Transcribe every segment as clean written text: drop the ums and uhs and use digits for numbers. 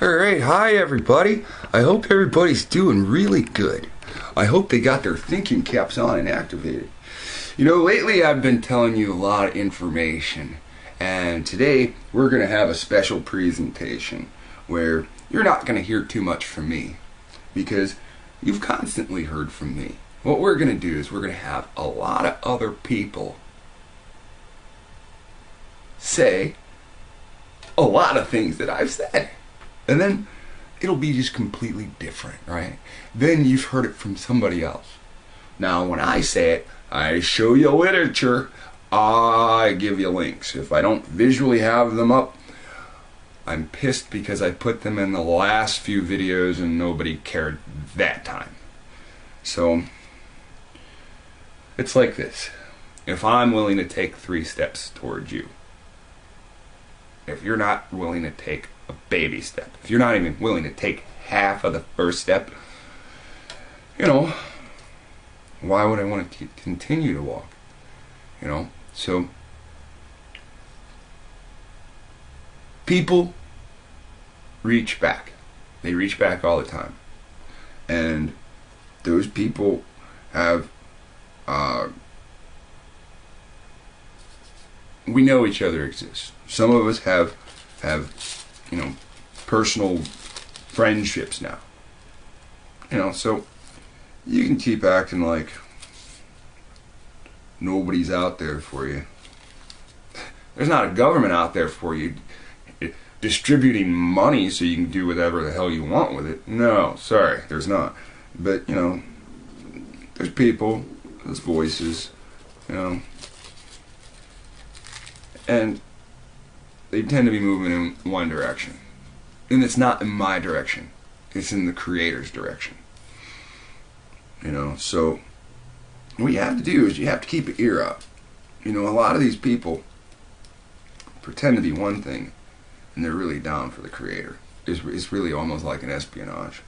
Alright, hi everybody. I hope everybody's doing really good. I hope they got their thinking caps on and activated. You know, lately I've been telling you a lot of information, and today we're going to have a special presentation where you're not going to hear too much from me because you've constantly heard from me. What we're going to do is we're going to have a lot of other people say a lot of things that I've said. And then it'll be just completely different, right? Then you've heard it from somebody else. Now, when I say it, I show you literature. I give you links. If I don't visually have them up, I'm pissed because I put them in the last few videos and nobody cared that time. So, it's like this. If I'm willing to take 3 steps towards you, if you're not willing to take a baby step, if you're not even willing to take half of the first step, you know, why would I want to continue to walk? You know, so people reach back. They reach back all the time. And those people have, we know each other exists. Some of us have, you know, personal friendships now. You know, so you can keep acting like nobody's out there for you. There's not a government out there for you distributing money so you can do whatever the hell you want with it. No, sorry, there's not. But, you know, there's people, there's voices, you know, and they tend to be moving in one direction. And it's not in my direction. It's in the Creator's direction. You know, so what you have to do is you have to keep your ear up. You know, a lot of these people pretend to be one thing and they're really down for the Creator. It's really almost like an espionage.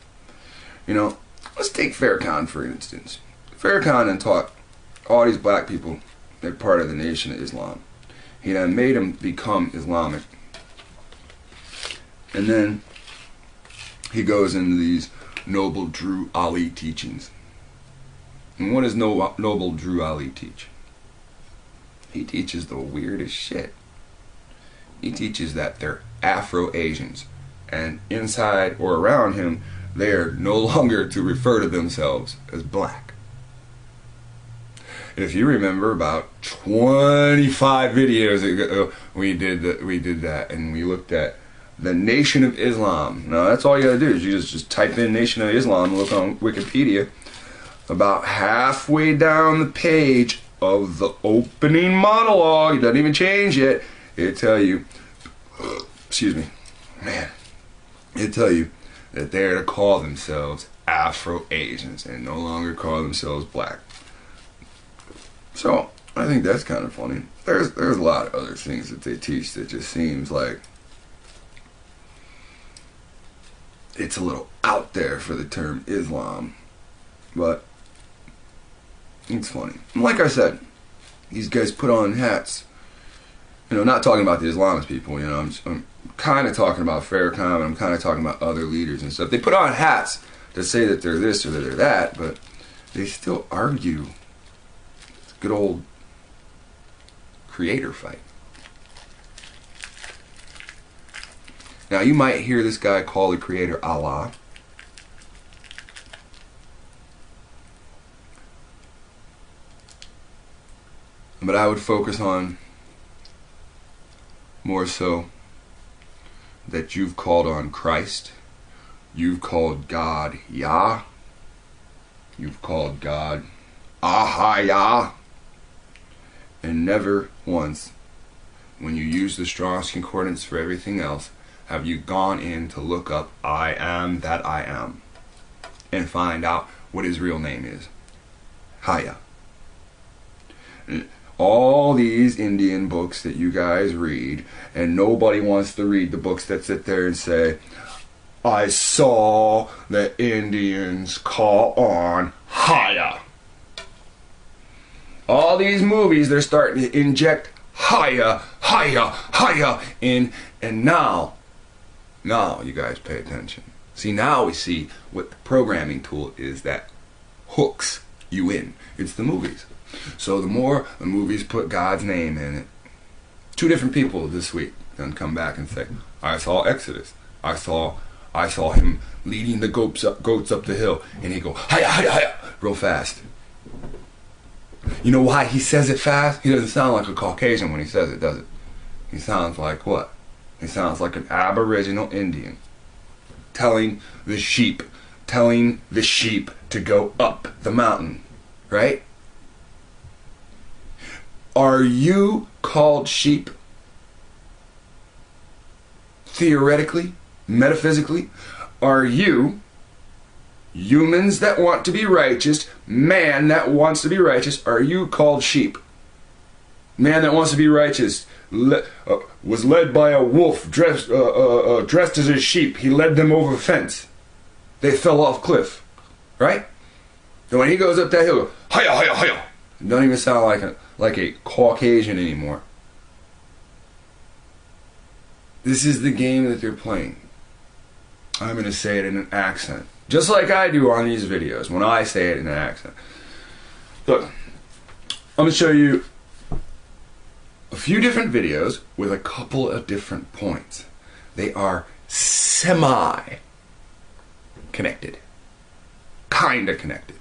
You know, let's take Farrakhan for instance. Farrakhan then taught all these black people they're part of the Nation of Islam. He then made them become Islamic. And then he goes into these Noble Drew Ali teachings. And what does Noble Drew Ali teach? He teaches the weirdest shit. He teaches that they're Afro-Asians. And inside or around him, they are no longer to refer to themselves as black. If you remember, about 25 videos ago, we did that, and we looked at the Nation of Islam. Now, that's all you gotta do is you just type in Nation of Islam, look on Wikipedia. About halfway down the page of the opening monologue, it doesn't even change yet. It'll tell you, excuse me, man, it'll tell you that they're to call themselves Afro-Asians and no longer call themselves black. So, I think that's kind of funny. There's a lot of other things that they teach that just seems like it's a little out there for the term Islam. But it's funny. And like I said, these guys put on hats. You know, not talking about the Islamist people, you know, I'm kind of talking about Farrakhan, and I'm kind of talking about other leaders and stuff. They put on hats to say that they're this or that they're that, but they still argue. Good old Creator fight. Now you might hear this guy call the Creator Allah. But I would focus on more so that you've called on Christ. You've called God Yah. You've called God Ahaya. And never once, when you use the Strong's Concordance for everything else, have you gone in to look up I am that I am and find out what his real name is. Haya. All these Indian books that you guys read, and nobody wants to read the books that sit there and say, I saw the Indians call on Haya. All these movies, they're starting to inject Haya in, and now Now you guys pay attention. See, now we see what the programming tool is that hooks you in. It's the movies. So the more the movies put God's name in it, 2 different people this week then come back and say, I saw Exodus. I saw him leading the goats up the hill, and he go, hiya, hiya, hiya, real fast. You know why he says it fast? He doesn't sound like a Caucasian when he says it, does it? He sounds like what? He sounds like an Aboriginal Indian telling the sheep to go up the mountain, right? Are you called sheep? Theoretically, metaphysically, are you humans that want to be righteous, man that wants to be righteous, are you called sheep? Man that wants to be righteous was led by a wolf dressed as a sheep. He led them over a fence. They fell off cliff, right? And when he goes up that hill, hiya, hiya, hiya. It don't even sound like a Caucasian anymore. This is the game that they're playing. I'm going to say it in an accent. Just like I do on these videos when I say it in an accent. Look, I'm going to show you a few different videos with a couple of different points. They are semi-connected. Kinda connected.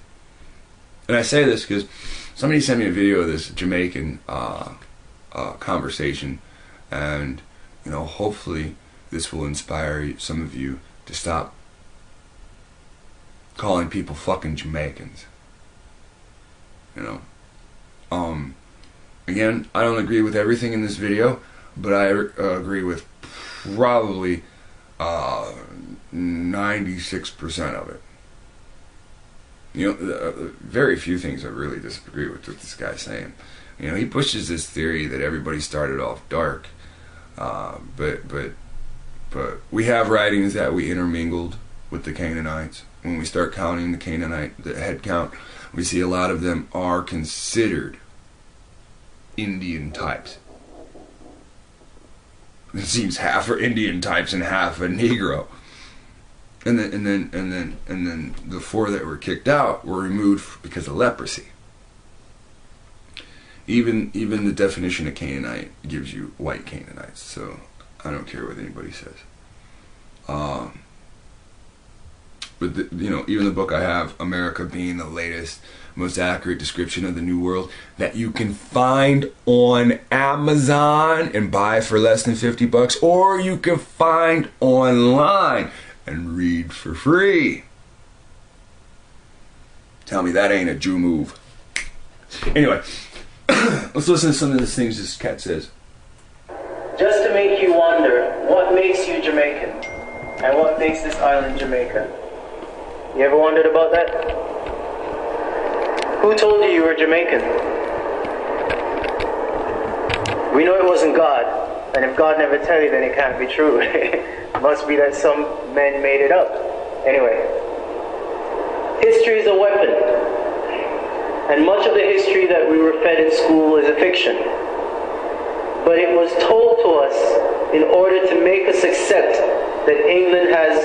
And I say this because somebody sent me a video of this Jamaican conversation, and you know, hopefully this will inspire some of you to stop calling people fucking Jamaicans. You know, again, I don't agree with everything in this video, but I agree with probably 96% of it. You know, very few things I really disagree with what this guy's saying. You know, he pushes this theory that everybody started off dark, but we have writings that we intermingled with the Canaanites. When we start counting the head count, we see a lot of them are considered Indian types. It seems half are Indian types and half a Negro. And then the 4 that were kicked out were removed because of leprosy. Even the definition of Canaanite gives you white Canaanites, so I don't care what anybody says. But you know, even the book I have, America being the latest, most accurate description of the New World, that you can find on Amazon and buy for less than $50, or you can find online and read for free. Tell me that ain't a Jew move. Anyway, let's listen to some of the things this cat says. Just to make you wonder, what makes you Jamaican? And what makes this island Jamaica? You ever wondered about that? Who told you were Jamaican? We know it wasn't God, and if God never tell you, then it can't be true. It must be that some men made it up. Anyway, history is a weapon, and much of the history that we were fed in school is a fiction. But it was told to us in order to make us accept that England has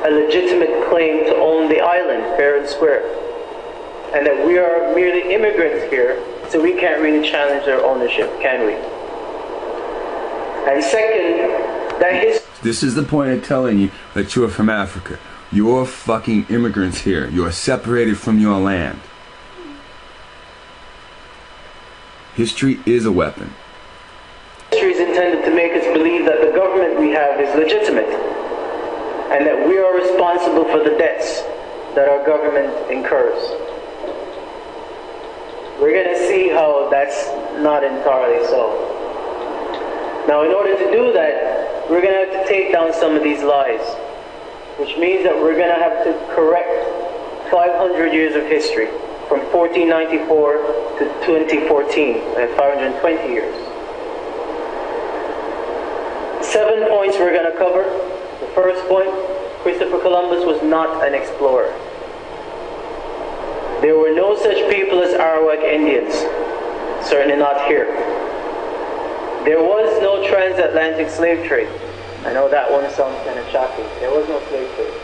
a legitimate claim to own the island, fair and square, and that we are merely immigrants here, so we can't really challenge their ownership, can we? And second, that this is the point of telling you that you're from Africa. You're fucking immigrants here. You're separated from your land. History is a weapon. History is intended to make us believe that the government we have is legitimate, and that we are responsible for the debts that our government incurs. We're going to see how that's not entirely so. Now, in order to do that, we're going to have to take down some of these lies, which means that we're going to have to correct 500 years of history, from 1494 to 2014, and 520 years. 7 points we're going to cover. The first point, Christopher Columbus was not an explorer. There were no such people as Arawak Indians, certainly not here. There was no transatlantic slave trade. I know that one sounds kind of shocking. There was no slave trade.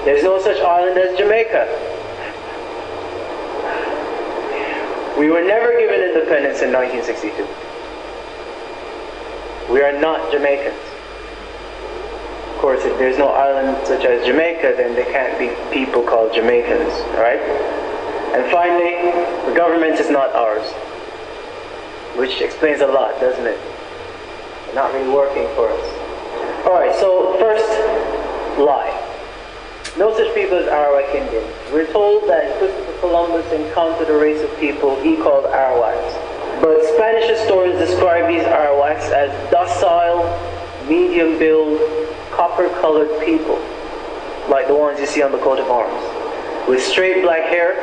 There's no such island as Jamaica. We were never given independence in 1962. We are not Jamaicans. Of course, if there's no island such as Jamaica, then there can't be people called Jamaicans, right? And finally, the government is not ours, which explains a lot, doesn't it? Not really working for us. Alright, so first, lie. No such people as Arawak Indians. We're told that Christopher Columbus encountered a race of people he called Arawaks. But Spanish historians describe these Arawaks as docile, medium-build, copper-colored people, like the ones you see on the coat of arms, with straight black hair,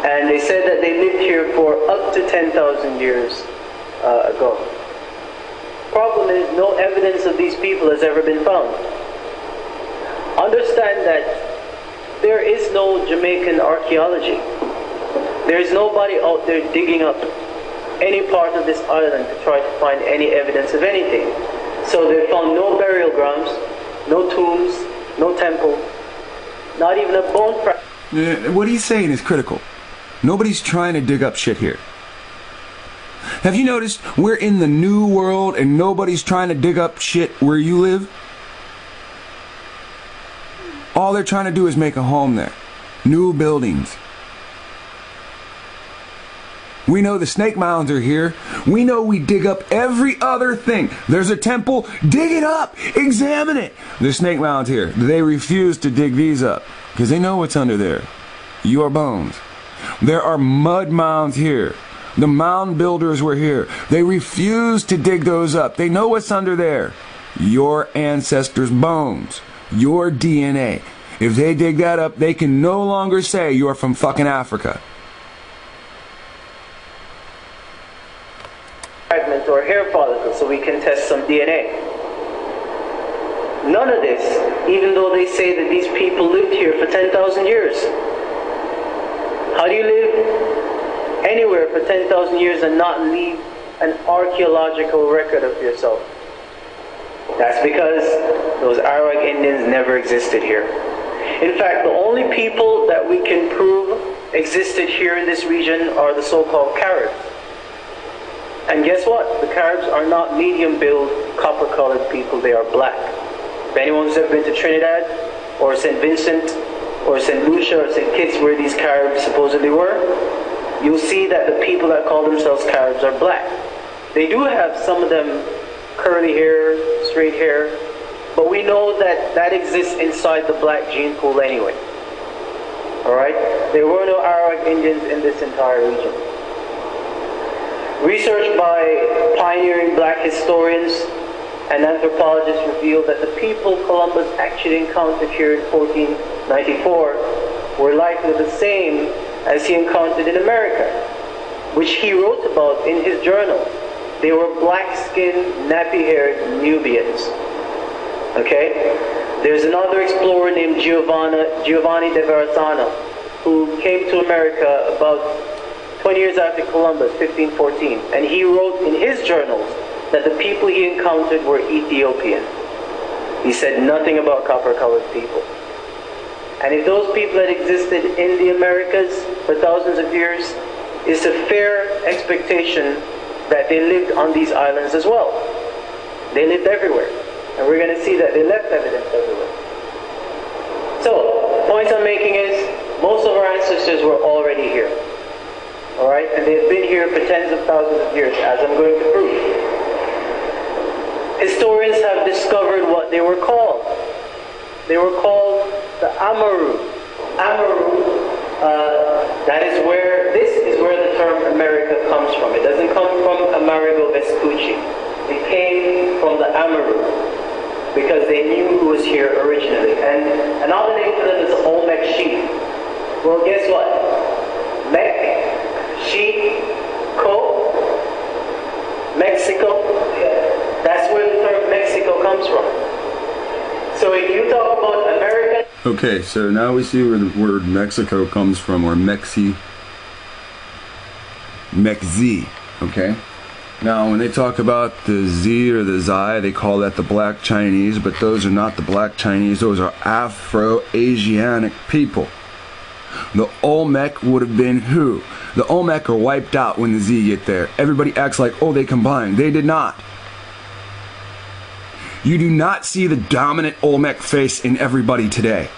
and they said that they lived here for up to 10,000 years ago. Problem is, no evidence of these people has ever been found. Understand that there is no Jamaican archaeology. There is nobody out there digging up any part of this island to try to find any evidence of anything. So they found no burial grounds, no tombs, no temple, not even a bone fragment. What he's saying is critical. Nobody's trying to dig up shit here. Have you noticed we're in the new world and nobody's trying to dig up shit where you live? All they're trying to do is make a home there. New buildings. We know the snake mounds are here. We know we dig up every other thing. There's a temple, dig it up, examine it. The snake mounds here. They refuse to dig these up because they know what's under there. Your bones. There are mud mounds here. The mound builders were here. They refuse to dig those up. They know what's under there. Your ancestors' bones. Your DNA. If they dig that up, they can no longer say you're from fucking Africa. Fragment or hair follicle so we can test some DNA. None of this, even though they say that these people lived here for 10,000 years. How do you live anywhere for 10,000 years and not leave an archaeological record of yourself? That's because those Arawak Indians never existed here. In fact, the only people that we can prove existed here in this region are the so-called Caribs. And guess what? The Caribs are not medium-build, copper-colored people. They are black. If anyone's ever been to Trinidad, or St. Vincent, or St. Lucia, or St. Kitts, where these Caribs supposedly were, you'll see that the people that call themselves Caribs are black. They do have some of them curly hair, straight hair, but we know that that exists inside the black gene pool anyway. Alright? There were no Arawak Indians in this entire region. Research by pioneering black historians and anthropologists revealed that the people Columbus actually encountered here in 1494 were likely the same as he encountered in America, which he wrote about in his journal. They were black-skinned, nappy-haired Nubians. Okay? There's another explorer named Giovanni de Verrazzano who came to America about 20 years after Columbus, 1514, and he wrote in his journals that the people he encountered were Ethiopian. He said nothing about copper-colored people. And if those people had existed in the Americas for thousands of years, it's a fair expectation that they lived on these islands as well. They lived everywhere. And we're going to see that they left evidence everywhere. So, the point I'm making is, most of our ancestors were already here. Alright? And they've been here for tens of thousands of years, as I'm going to prove. Historians have discovered what they were called. They were called the Amaru. Amaru, this is where the term America comes from. It doesn't come from Amerigo Vespucci. It came from the Amaru, because they knew who was here originally. And another name for them is Olmec sheep. Well, guess what? Mexico. That's where the term Mexico comes from. So if you talk about American... Okay, so now we see where the word Mexico comes from, or Mexi, okay? Now, when they talk about the Z or the Zai, they call that the Black Chinese, but those are not the Black Chinese. Those are Afro-Asiatic people. The Olmec would have been who? The Olmec are wiped out when the Z get there. Everybody acts like, oh, they combined. They did not. You do not see the dominant Olmec face in everybody today.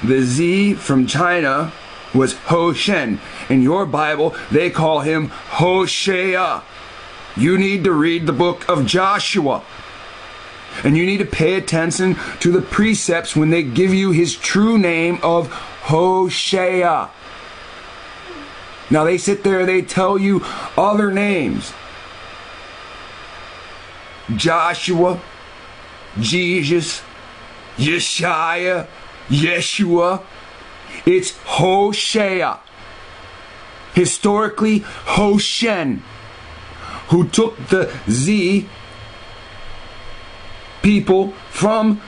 The Z from China was Ho Shen. In your Bible, they call him Hoshea. You need to read the book of Joshua. And you need to pay attention to the precepts when they give you his true name of Hoshea. Now they sit there, they tell you other names. Joshua, Jesus, Yeshaya, Yeshua. It's Hoshea. Historically, Hoshen, who took the Z people from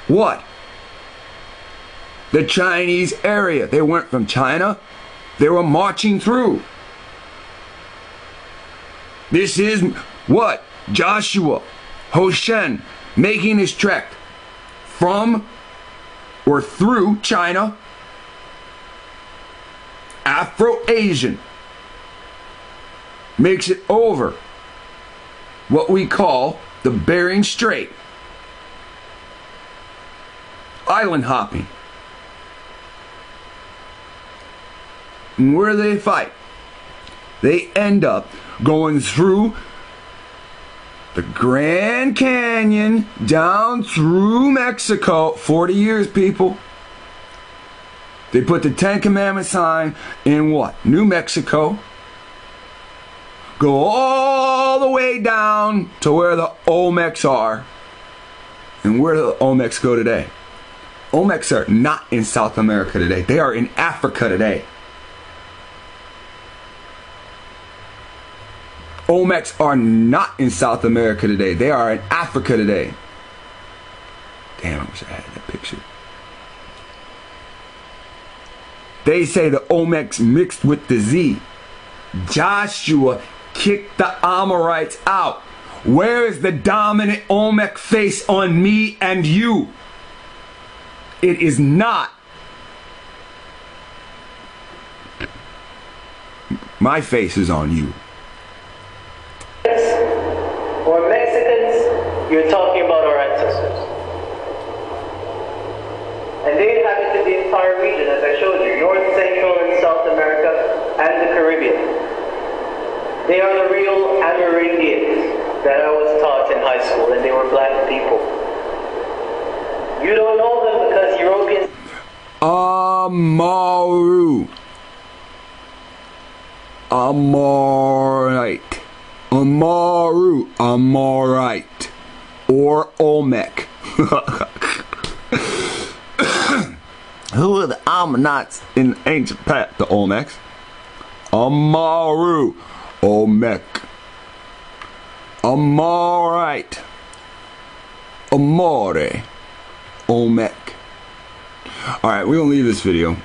what? The Chinese area. They weren't from China. They were marching through. This is what? Joshua, Hoshen, making his trek from or through China, Afro-Asian, makes it over what we call the Bering Strait. Island hopping. And where do they fight? They end up going through the Grand Canyon down through Mexico. 40 years, people. They put the Ten Commandments sign in what? New Mexico. Go all the way down to where the Olmecs are. And where do the Olmecs go today? Olmecs are not in South America today. They are in Africa today. Olmecs are not in South America today. They are in Africa today. Damn, I wish I had that picture. They say the Olmecs mixed with the Z. Joshua kicked the Amorites out. Where is the dominant Olmec face on me and you? It is not. My face is on you. Or Mexicans, you're talking about our ancestors. And they inhabited the entire region, as I showed you, North, Central, and South America, and the Caribbean. They are the real Amerindians that I was taught in high school, and they were black people. You don't know them because Europeans... Amaru. Amorite. Amaru. Amorite. Or Olmec. Who are the Ammonites in the ancient past? The Olmecs. Amaru. Olmec. Amorite. Amore. Olmec. Alright, we're going to leave this video. I'm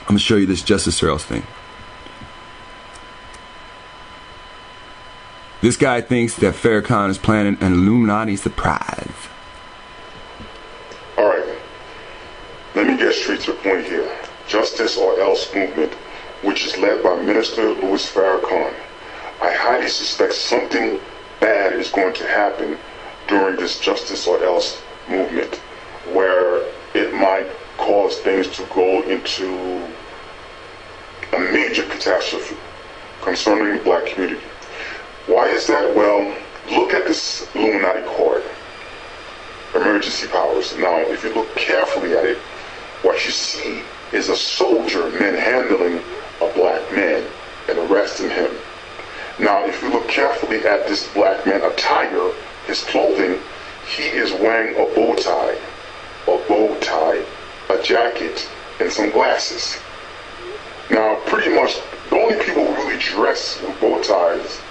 going to show you this Justice Rails thing. This guy thinks that Farrakhan is planning an Illuminati surprise. Alright, let me get straight to the point here. Justice or Else movement, which is led by Minister Louis Farrakhan. I highly suspect something bad is going to happen during this Justice or Else movement, where it might cause things to go into a major catastrophe concerning the black community. Why is that? Well, look at this Illuminati card, emergency powers. Now, if you look carefully at it, what you see is a soldier manhandling a black man and arresting him. Now, if you look carefully at this black man attire, his clothing, he is wearing a bow tie, a jacket, and some glasses. Now, pretty much the only people who really dress with bow ties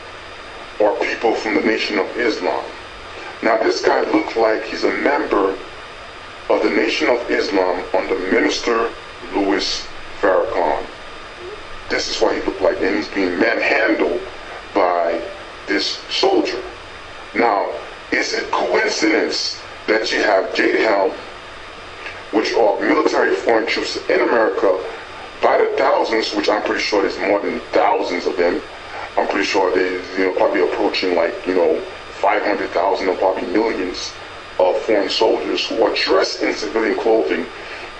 are people from the Nation of Islam. Now, this guy looked like he's a member of the Nation of Islam under Minister Louis Farrakhan. This is why he looked flight, and he's being manhandled by this soldier. Now, is it coincidence that you have JHAL, which are military foreign troops in America by the thousands, which I'm pretty sure there's more than thousands of them. I'm pretty sure there's probably approaching 500,000 or probably millions of foreign soldiers who are dressed in civilian clothing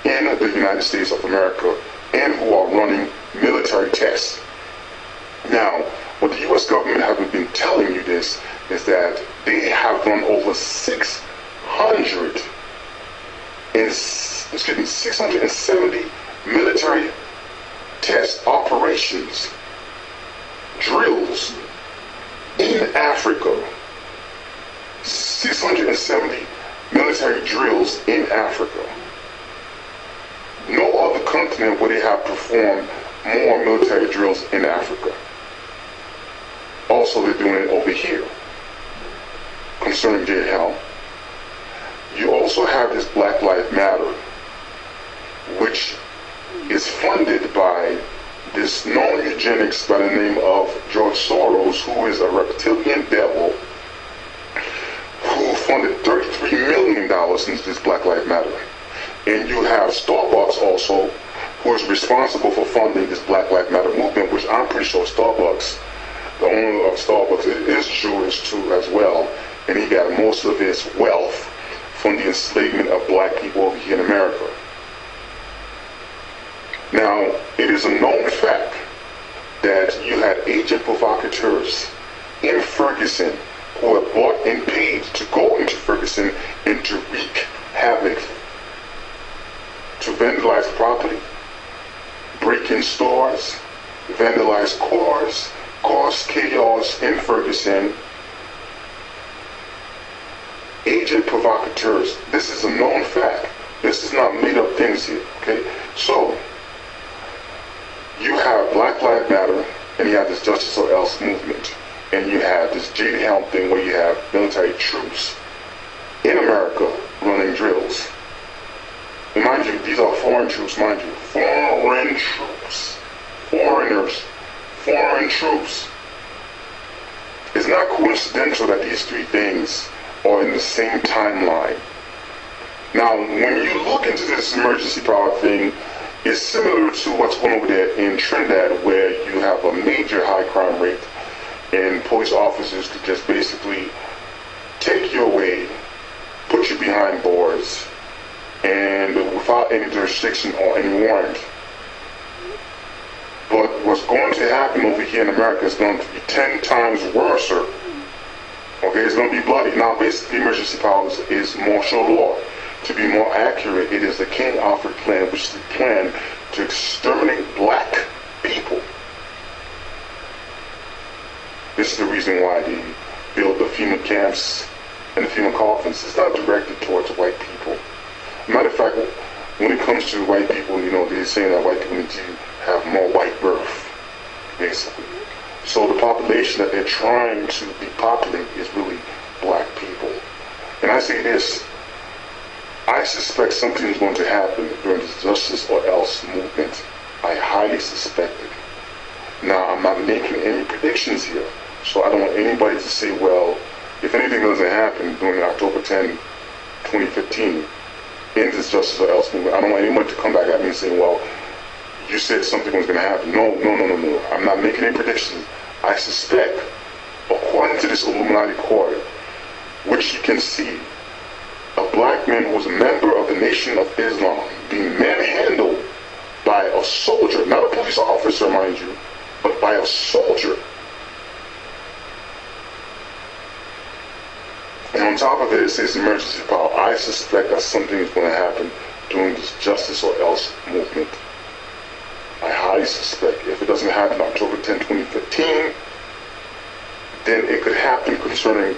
in the United States of America and who are running military tests. Now, what the U.S. government have been telling you this is that they have run over 670 military test operations, drills in Africa. 670 military drills in Africa. No other continent where they have performed more military drills in Africa. Also, they're doing it over here. Concerning JHAL, you also have this Black Lives Matter, which is funded by this known eugenics by the name of George Soros, who is a reptilian devil, who funded $33 million into this Black Lives Matter. And you have Starbucks also, who is responsible for funding this Black Lives Matter movement, which I'm pretty sure Starbucks, the owner of Starbucks, is Jewish too as well, and he got most of his wealth from the enslavement of black people over here in America. Now, it is a known fact that you had agent provocateurs in Ferguson who were bought and paid to go into Ferguson and to wreak havoc, to vandalize property, break in stores, vandalize cars, cause chaos in Ferguson. Agent provocateurs. This is a known fact. This is not made up things here, okay? So, you have Black Lives Matter, and you have this Justice or Else movement, and you have this JHAL thing where you have military troops in America running drills. And mind you, these are foreign troops, mind you. Foreign troops. Foreigners. Foreign troops. It's not coincidental that these three things are in the same timeline. Now, when you look into this emergency power thing, it's similar to what's going over there in Trinidad, where you have a major high crime rate, and police officers could just basically take you away, put you behind bars, and without any jurisdiction or any warrant. But what's going to happen over here in America is going to be 10 times worse. Okay, it's going to be bloody. Now, basically, emergency powers is martial law. To be more accurate, it is the King Alfred plan, which is the plan to exterminate black people. This is the reason why they build the FEMA camps and the FEMA coffins. It's not directed towards white people. Matter of fact, when it comes to white people, they're saying that white people need to have more white birth, basically. So the population that they're trying to depopulate is really black people. And I say this, I suspect something is going to happen during this Justice or Else movement. I highly suspect it. Now, I'm not making any predictions here, so I don't want anybody to say, well, if anything doesn't happen during October 10, 2015, in this Justice or Else movement, I don't want anyone to come back at me and say, well, you said something was going to happen. No. I'm not making any predictions. I suspect, according to this Illuminati court, which you can see, a black man who was a member of the Nation of Islam being manhandled by a soldier, not a police officer, mind you, but by a soldier. And on top of it, it says emergency power. I suspect that something is going to happen during this Justice or Else movement. I highly suspect if it doesn't happen October 10, 2015, then it could happen concerning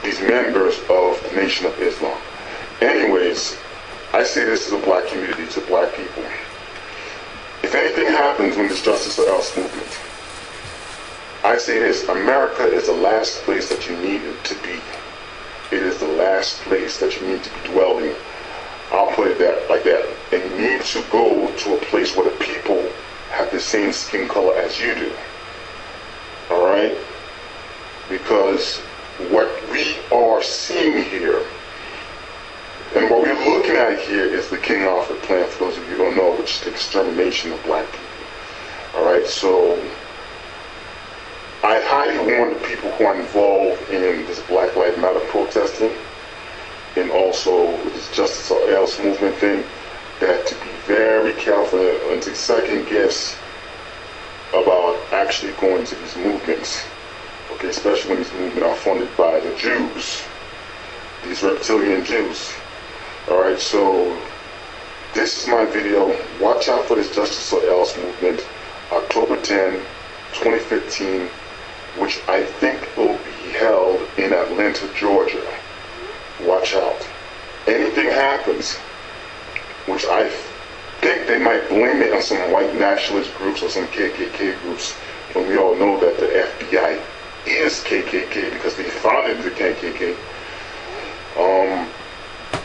these members of the Nation of Islam. Anyways, I say this is a black community, to black people. If anything happens when this Justice or Else movement, I say this, America is the last place that you need to be. It is the last place that you need to be dwelling. I'll put it like that. And you need to go to a place where the people have the same skin color as you do. Alright? Because what we are seeing here, and what we're looking at here, is the King Arthur plan, for those of you who don't know, which is the extermination of black people. Alright, so I highly warn the people who are involved in this Black Lives Matter protesting, and also with this Justice or Else movement thing, that to be very careful and to second guess about actually going to these movements. Okay, especially when these movements are funded by the Jews, these reptilian Jews. Alright, so this is my video. Watch out for this Justice or Else movement, October 10, 2015, which I think will be held in Atlanta, Georgia. Watch out. Anything happens, which I think they might blame it on some white nationalist groups or some KKK groups, when we all know that the FBI is KKK because they founded the KKK.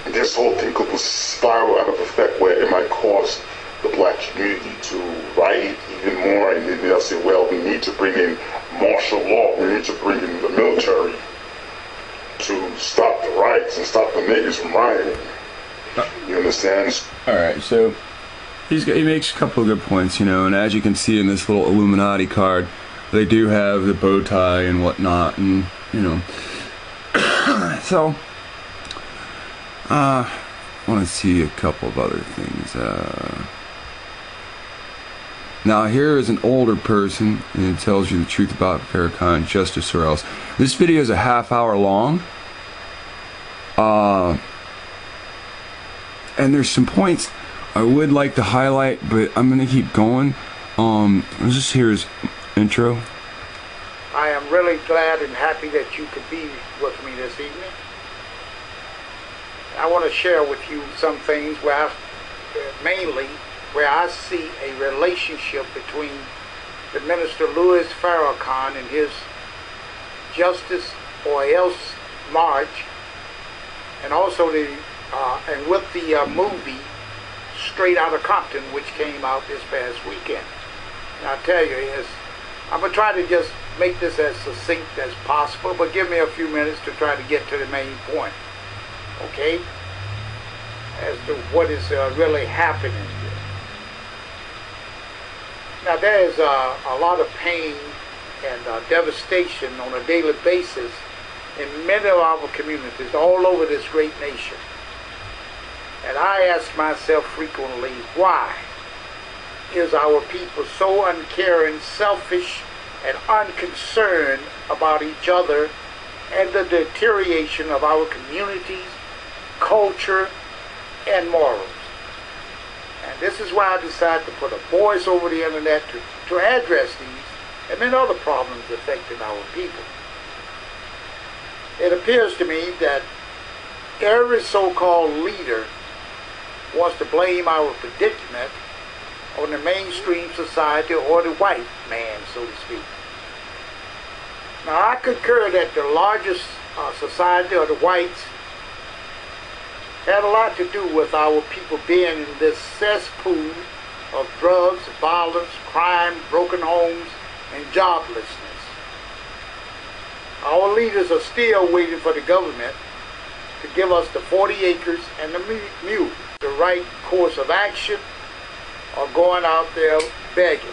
This whole thing could spiral out of effect where it might cause the black community to riot even more, and then they'll say, well, we need to bring in martial law, we need to bring in the military to stop the riots and stop the niggas from rioting. You understand? Alright, so he makes a couple of good points, you know, and as you can see in this little Illuminati card, they do have the bow tie and whatnot, and, you know. So, I want to see a couple of other things. Now here is an older person, and it tells you the truth about Farrakhan, Justice or Else. This video is a half-hour long. And there's some points I would like to highlight, but I'm going to keep going. Let's just hear his intro. I am really glad and happy that you could be with me this evening. I want to share with you some things where mainly where I see a relationship between the Minister Louis Farrakhan and his Justice or Else march, and also and with the movie Straight Outta Compton, which came out this past weekend. And I tell you, I'm going to try to just make this as succinct as possible, but give me a few minutes to try to get to the main point, okay, as to what is really happening here. Now, there is a lot of pain and devastation on a daily basis in many of our communities all over this great nation. And I ask myself frequently, why is our people so uncaring, selfish, and unconcerned about each other and the deterioration of our communities, culture, and morals? And this is why I decided to put a voice over the internet to address these and many other problems affecting our people. It appears to me that every so-called leader wants to blame our predicament on the mainstream society or the white man, so to speak. Now, I concur that the largest society, or the whites, had a lot to do with our people being in this cesspool of drugs, violence, crime, broken homes, and joblessness. Our leaders are still waiting for the government to give us the 40 acres and the mule, the right course of action, or going out there begging.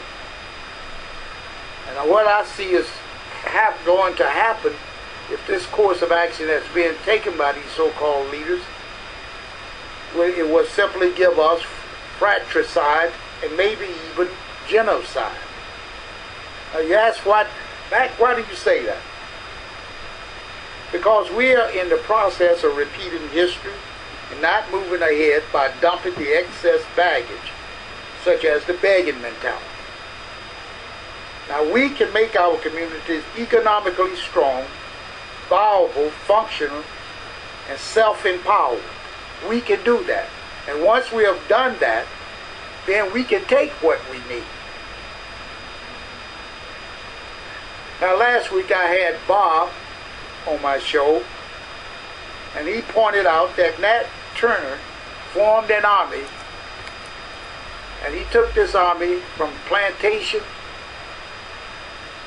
And what I see is going to happen if this course of action that's being taken by these so-called leaders, it will simply give us fratricide and maybe even genocide. Now you ask, why do you say that? Because we are in the process of repeating history and not moving ahead by dumping the excess baggage, such as the begging mentality. Now we can make our communities economically strong, viable, functional, and self-empowered. We can do that. And once we have done that, then we can take what we need. Now last week I had Bob on my show, and he pointed out that Nat Turner formed an army And he took this army from plantation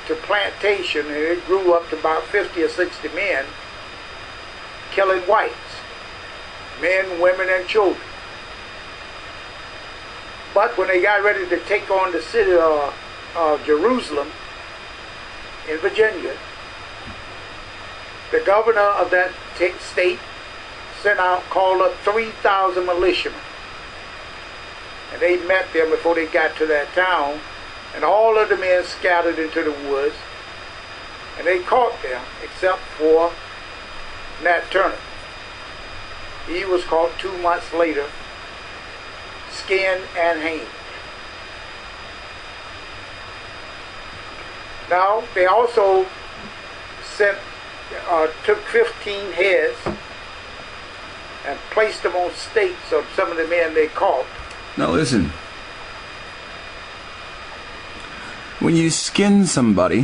to plantation, and it grew up to about 50 or 60 men, killing whites, men, women, and children. But when they got ready to take on the city of Jerusalem in Virginia, the governor of that state called up 3,000 militiamen. And they met them before they got to that town, and all of the men scattered into the woods, and they caught them except for Nat Turner. He was caught 2 months later, skinned and hanged. Now, they also took 15 heads and placed them on stakes of some of the men they caught. Now listen, when you skin somebody,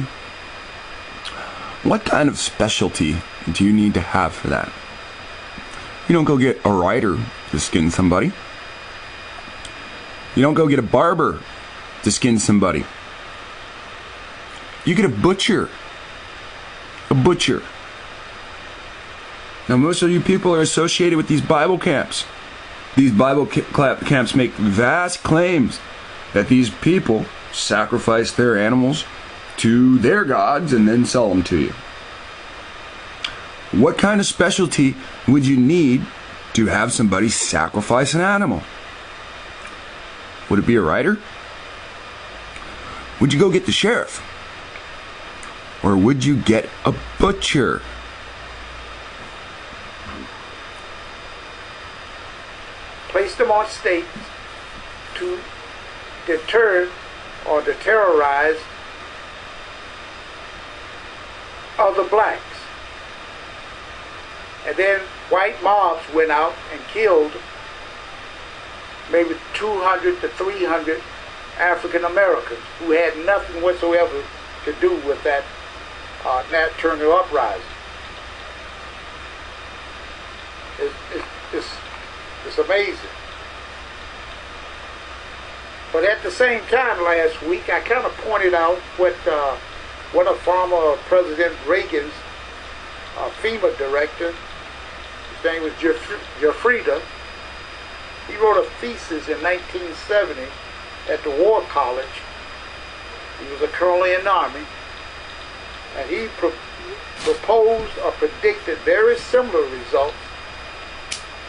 what kind of specialty do you need to have for that? You don't go get a writer to skin somebody. You don't go get a barber to skin somebody. You get a butcher. A butcher. Now most of you people are associated with these Bible camps. These Bible camps make vast claims that these people sacrifice their animals to their gods and then sell them to you. What kind of specialty would you need to have somebody sacrifice an animal? Would it be a writer? Would you go get the sheriff? Or would you get a butcher? Placed them on stakes to deter or to terrorize other blacks. And then white mobs went out and killed maybe 200 to 300 African Americans who had nothing whatsoever to do with that Nat Turner uprising. It's amazing. But at the same time last week, I kind of pointed out what a former President Reagan's FEMA director, his name was Jeffreda, he wrote a thesis in 1970 at the War College. He was a colonel in the Army, and he proposed or predicted very similar results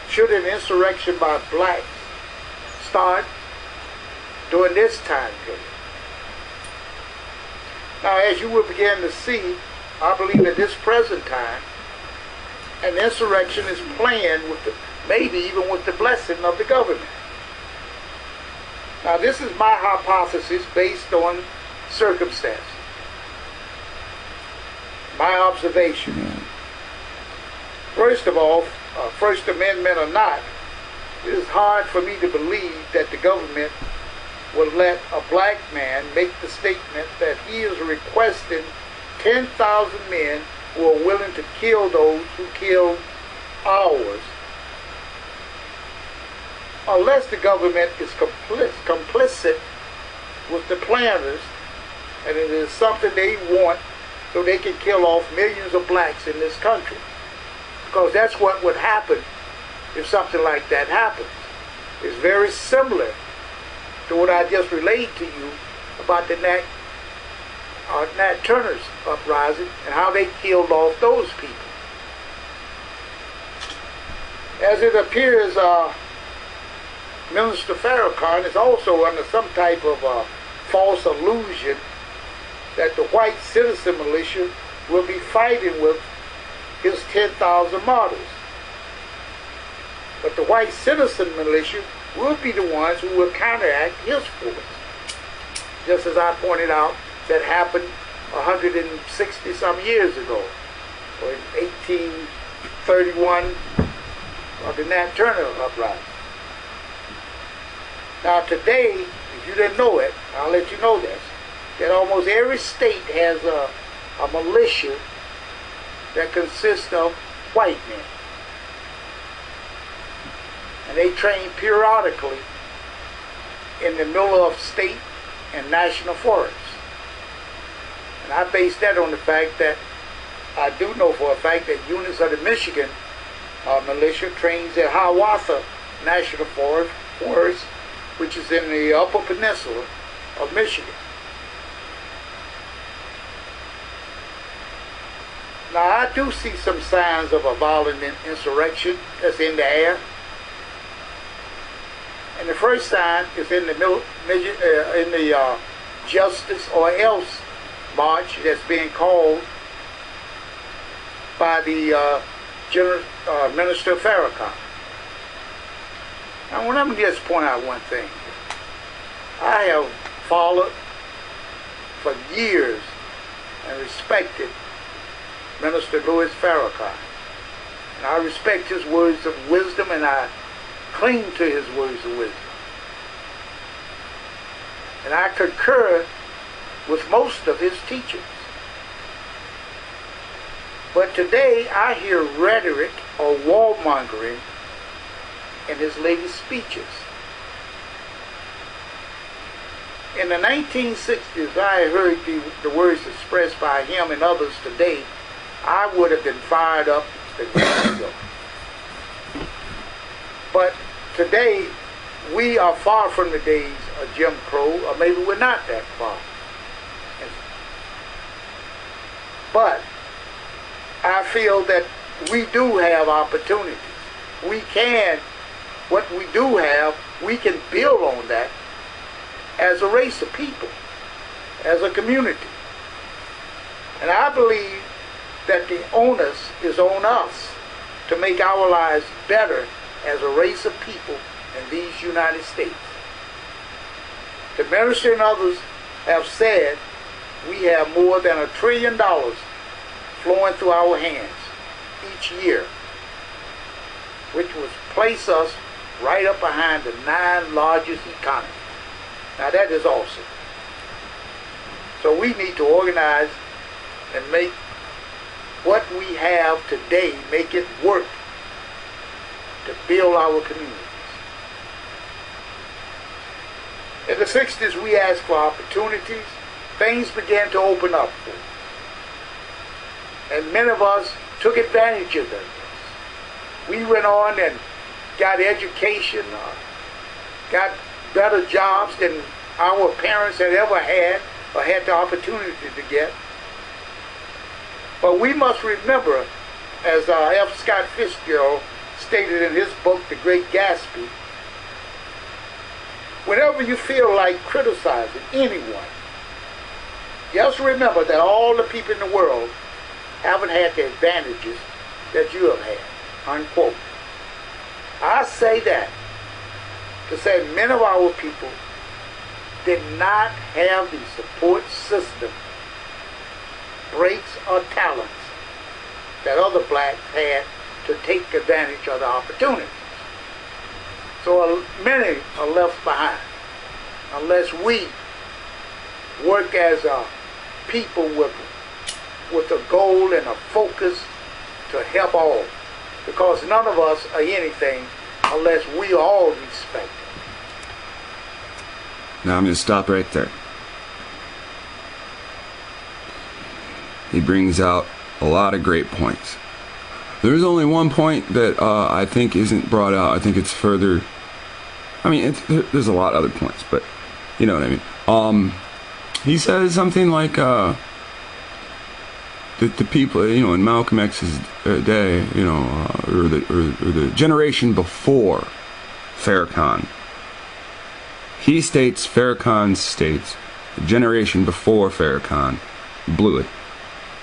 should an insurrection by blacks start during this time period. Now, as you will begin to see, I believe at this present time, an insurrection is planned with maybe even with the blessing of the government. Now, this is my hypothesis based on circumstances, my observation. First of all, First Amendment or not, it is hard for me to believe that the government will let a black man make the statement that he is requesting 10,000 men who are willing to kill those who killed ours, unless the government is complicit with the planners and it is something they want so they can kill off millions of blacks in this country. Because that's what would happen if something like that happens. It's very similar to what I just relayed to you about the Nat Turner's uprising and how they killed off those people. As it appears, Minister Farrakhan is also under some type of false illusion that the white citizen militia will be fighting with his 10,000 martyrs. But the white citizen militia will be the ones who will counteract his force. Just as I pointed out, that happened 160 some years ago, or in 1831, the Nat Turner uprising. Now today, if you didn't know it, I'll let you know this, that almost every state has a militia that consists of white men. And they train periodically in the middle of state and national forests. And I base that on the fact that I do know for a fact that units of the Michigan militia trains at Hiawatha National Forest, which is in the Upper Peninsula of Michigan. Now, I do see some signs of a violent insurrection that's in the air. And the first sign is in the Justice or Else March that's being called by the Minister Farrakhan. Now, let me just point out one thing. I have followed for years and respected Minister Louis Farrakhan. And I respect his words of wisdom, and I cling to his words of wisdom. And I concur with most of his teachings. But today I hear rhetoric or warmongering in his latest speeches. In the 1960s, I heard the words expressed by him and others today. I would have been fired up a year ago. But today, we are far from the days of Jim Crow, or maybe we're not that far. But I feel that we do have opportunities. We can, what we do have, we can build on that as a race of people, as a community. And I believe that the onus is on us to make our lives better as a race of people in these United States. The minister and others have said we have more than $1 trillion flowing through our hands each year, which would place us right up behind the 9 largest economies. Now that is awesome. So we need to organize and make what we have today, make it work to build our communities. In the 60s, we asked for opportunities. Things began to open up for us. And many of us took advantage of this. We went on and got education, got better jobs than our parents had ever had or had the opportunity to get. But we must remember, as F. Scott Fitzgerald stated in his book, The Great Gatsby, whenever you feel like criticizing anyone, just remember that all the people in the world haven't had the advantages that you have had, unquote. I say that to say many of our people did not have the support system, breaks or talents that other blacks had to take advantage of the opportunities. So many are left behind unless we work as a people with a goal and a focus to help all. Because none of us are anything unless we all respect it. Now I'm going to stop right there. He brings out a lot of great points. There's only one point that I think isn't brought out. I think it's further. I mean, there's a lot of other points, but you know what I mean. He says something like that the people, in Malcolm X's day, or the generation before Farrakhan. He states, Farrakhan states, the generation before Farrakhan blew it.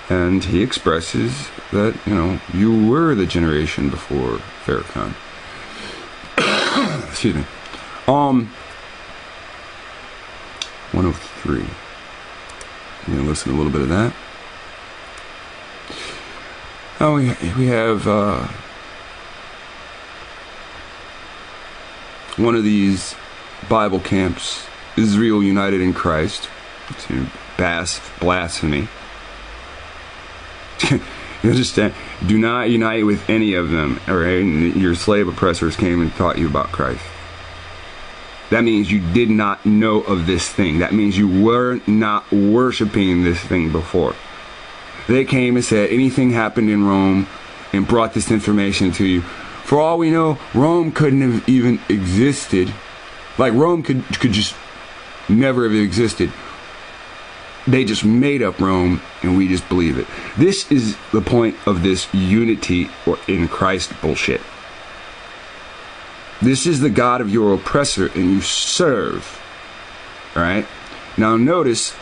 And he expresses that, you were the generation before Farrakhan. Excuse me. 103. I'm going to listen to a little bit of that. Oh, we have one of these Bible camps, Israel United in Christ. It's blasphemy. You understand? Do not unite with any of them, alright? Your slave oppressors came and taught you about Christ. That means you did not know of this thing. That means you were not worshiping this thing before. They came and said anything happened in Rome and brought this information to you. For all we know, Rome couldn't have even existed. Like, Rome could just never have existed. They just made up Rome, and we just believe it. This is the point of this unity or in Christ bullshit. This is the God of your oppressor, and you serve. Alright? Now notice,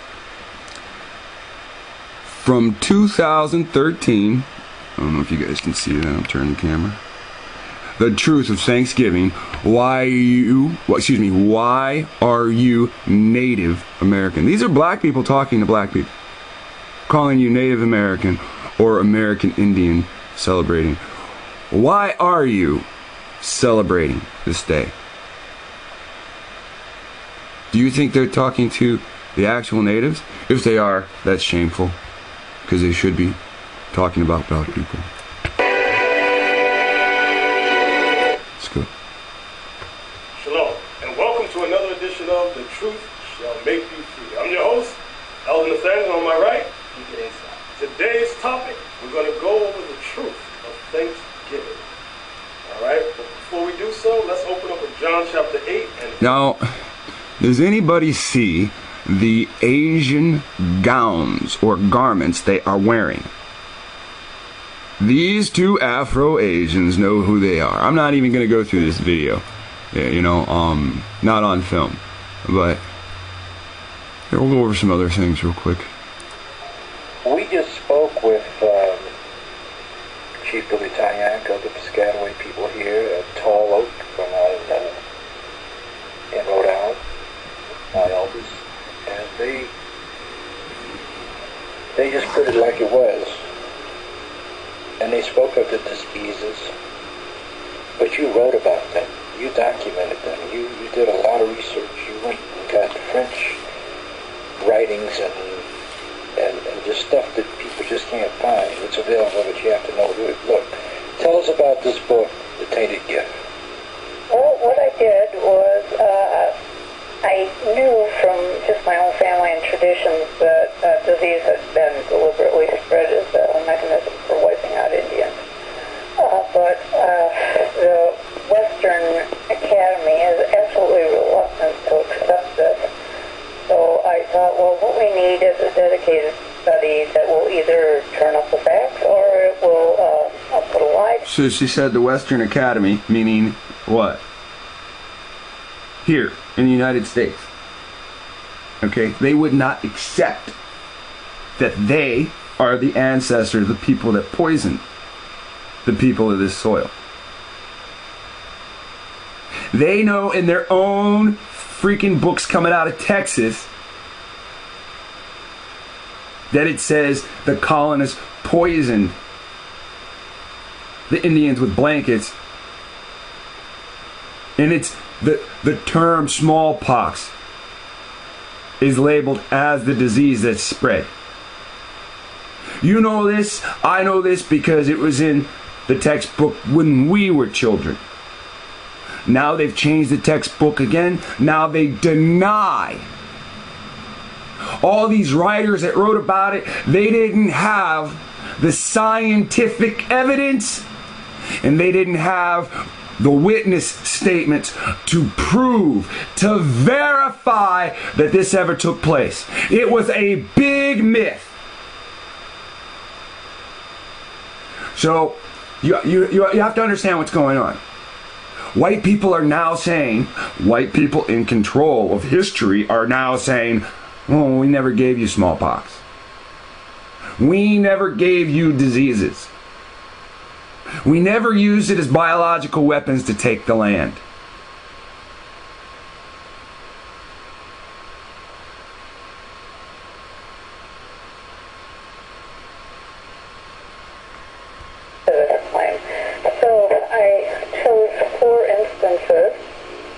from 2013, I don't know if you guys can see that, I'll turn the camera. The truth of Thanksgiving. Why are you Native American? These are black people talking to black people, calling you Native American or American Indian, celebrating. Why are you celebrating this day? Do you think they're talking to the actual natives? If they are, that's shameful, because they should be talking about black people. Good. Shalom, and welcome to another edition of The Truth Shall Make You Free. I'm your host, Elder Nathaniel, on my right. Today's topic, we're going to go over the truth of Thanksgiving. All right, but before we do so, let's open up with John chapter 8. Now, does anybody see the Asian gowns or garments they are wearing? These two Afro-Asians know who they are. I'm not even going to go through this video, not on film, but here, we'll go over some other things real quick. We just spoke with Chief Billy Tanyak of the Piscataway people here at Tall Oak from in Rhode Island, my elders, and they just put it like it was. And they spoke of the diseases, but you wrote about them, you documented them, you did a lot of research, you went and got French writings and just stuff that people just can't find. It's available, but you have to know it. Look, tell us about this book, The Tainted Gift. Well, what I did was I knew from just my own family and traditions that disease had been deliberately spread as a mechanism for wiping out Indians. But the Western Academy is absolutely reluctant to accept this. So I thought, well, what we need is a dedicated study that will either turn up the facts or it will put a lie. So she said the Western Academy, meaning what? Here in the United States. Okay? They would not accept that they are the ancestors, the people that poisoned the people of this soil. They know in their own freaking books coming out of Texas that it says the colonists poisoned the Indians with blankets. And it's the term smallpox is labeled as the disease that's spread. You know this, I know this because it was in the textbook when we were children. Now they've changed the textbook again. Now they deny. All these writers that wrote about it, they didn't have the scientific evidence and they didn't have the witness statements to prove, to verify that this ever took place. It was a big myth. So you have to understand what's going on. White people are now saying, white people in control of history are now saying, oh, we never gave you smallpox. We never gave you diseases. We never used it as biological weapons to take the land. So I chose 4 instances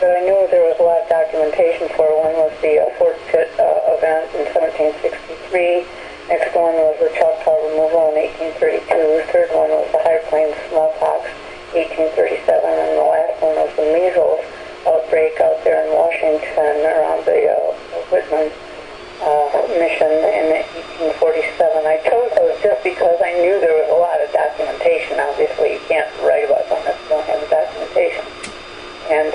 that I knew there was a lot of documentation for. One was the Fort Pitt event in 1763. Next one was the Choctaw removal in 1832. The third one was the High Plains smallpox, 1837. And the last one was the measles, outbreak out there in Washington around the Whitman mission in 1847. I chose those just because I knew there was a lot of documentation. Obviously, you can't write about something if you don't have the documentation. And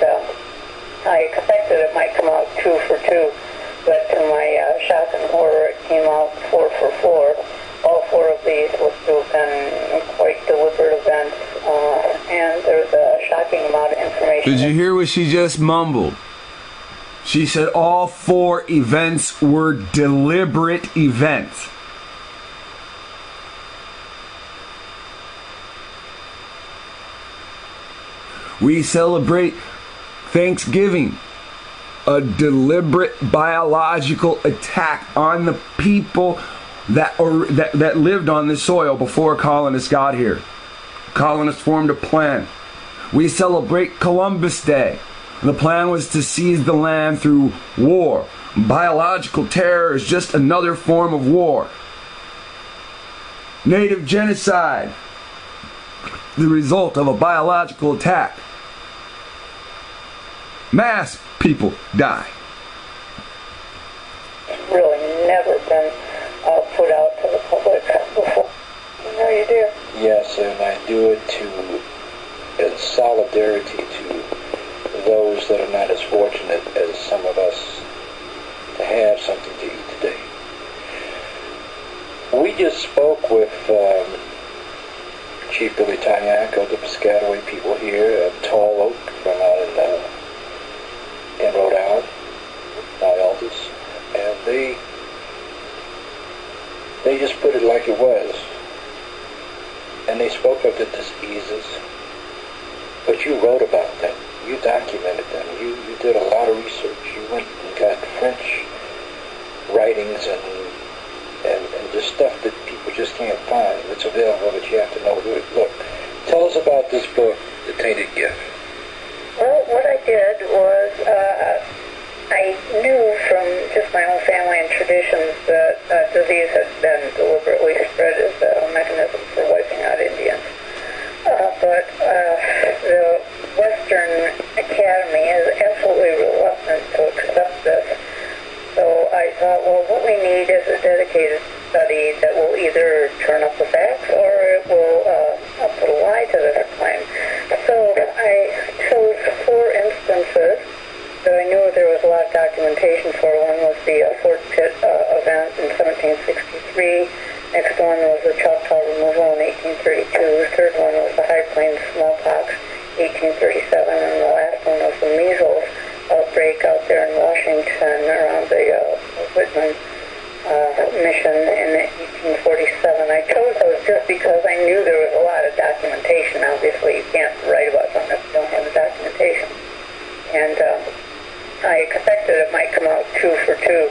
I expected it might come out 2 for 2, but to my shock and horror, it came out 4 for 4. All 4 of these look to have been quite deliberate events, and there's a shocking amount of information. Did you hear what she just mumbled? She said all 4 events were deliberate events. We celebrate Thanksgiving, a deliberate biological attack on the people that lived on this soil before colonists got here. Colonists formed a plan. We celebrate Columbus Day. The plan was to seize the land through war. Biological terror is just another form of war. Native genocide, the result of a biological attack. Mass people die. It's really never been put out to the public before. No, you do. Yes, and I do it in solidarity to those that are not as fortunate as some of us to have something to eat today. We just spoke with Chief Billy Tyank of the Piscataway people here, Tall Oak from out in Rhode Island, now elders, and they just put it like it was. And they spoke of the diseases, but you wrote about them. You documented them. You did a lot of research. You went and got French writings and just stuff that people just can't find. It's available, but you have to know who it. Look, tell us about this book, The Tainted Gift. Well, what I did was I knew from just my own family and traditions that disease had been deliberately spread as a mechanism for wiping out Indians. But the Western Academy is absolutely reluctant to accept this. So I thought, well, what we need is a dedicated study that will either turn up the facts or it will put a lie to this claim. So I chose 4 instances that I knew there was a lot of documentation for. One was the Fort Pitt event in 1763. Next one was the Choctaw removal in 1832. The third one was the High Plains smallpox, 1837. And the last one was the measles outbreak out there in Washington around the Whitman mission in 1847. I chose those just because I knew there was a lot of documentation. Obviously, you can't write about something if you don't have the documentation. And I expected it might come out 2 for 2,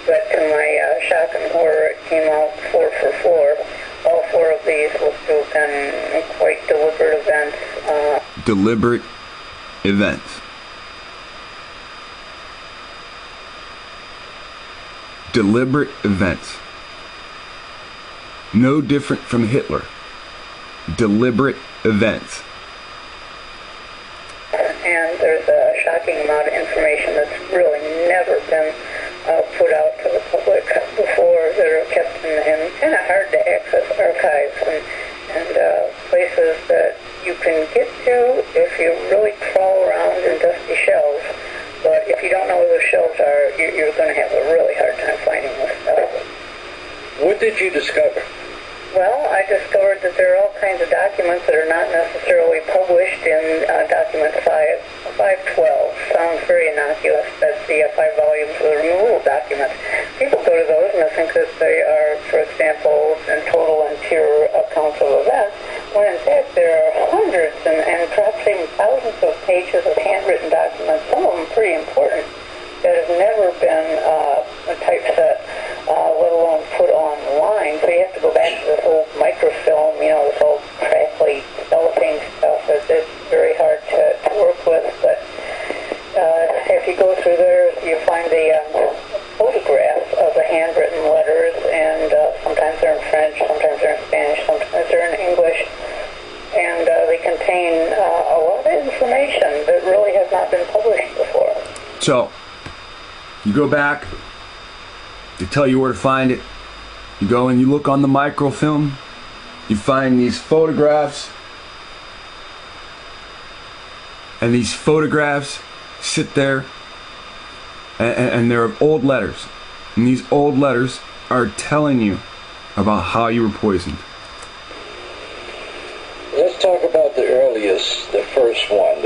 but to my shock and horror, it came out 4 for 4. All 4 of these look to have been quite deliberate events. Deliberate events. Deliberate events. No different from Hitler. Deliberate events. And there's a shocking amount of information that's really never been put out to the public before, that are kept in kind of hard to access archives and places that you can get to if you really crawl around in dusty shelves. But if you don't know where those shelves are, you're going to have a really hard time finding this stuff. What did you discover? Well, I discovered that there are all kinds of documents that are not necessarily published in document 512. Sounds very innocuous. That's the 5 volumes of the removal documents. People go to those and they think that they are, for example, in total and pure accounts of events, when in fact there are hundreds and perhaps even thousands of pages of handwritten documents, some of them pretty important, that have never been typeset, let alone put online. So you have to go back to this old microfilm, this old crackly cellophane stuff. It's very hard to work with. But if you go through there, you find the photographs of the handwritten letters, and sometimes they're in French, sometimes they're in Spanish, sometimes they're in English. And they contain a a lot of information that really has not been published before. So, you go back, they tell you where to find it. You go and you look on the microfilm, you find these photographs, and these photographs sit there, and they're old letters. And these old letters are telling you about how you were poisoned. Let's talk about the earliest, the first one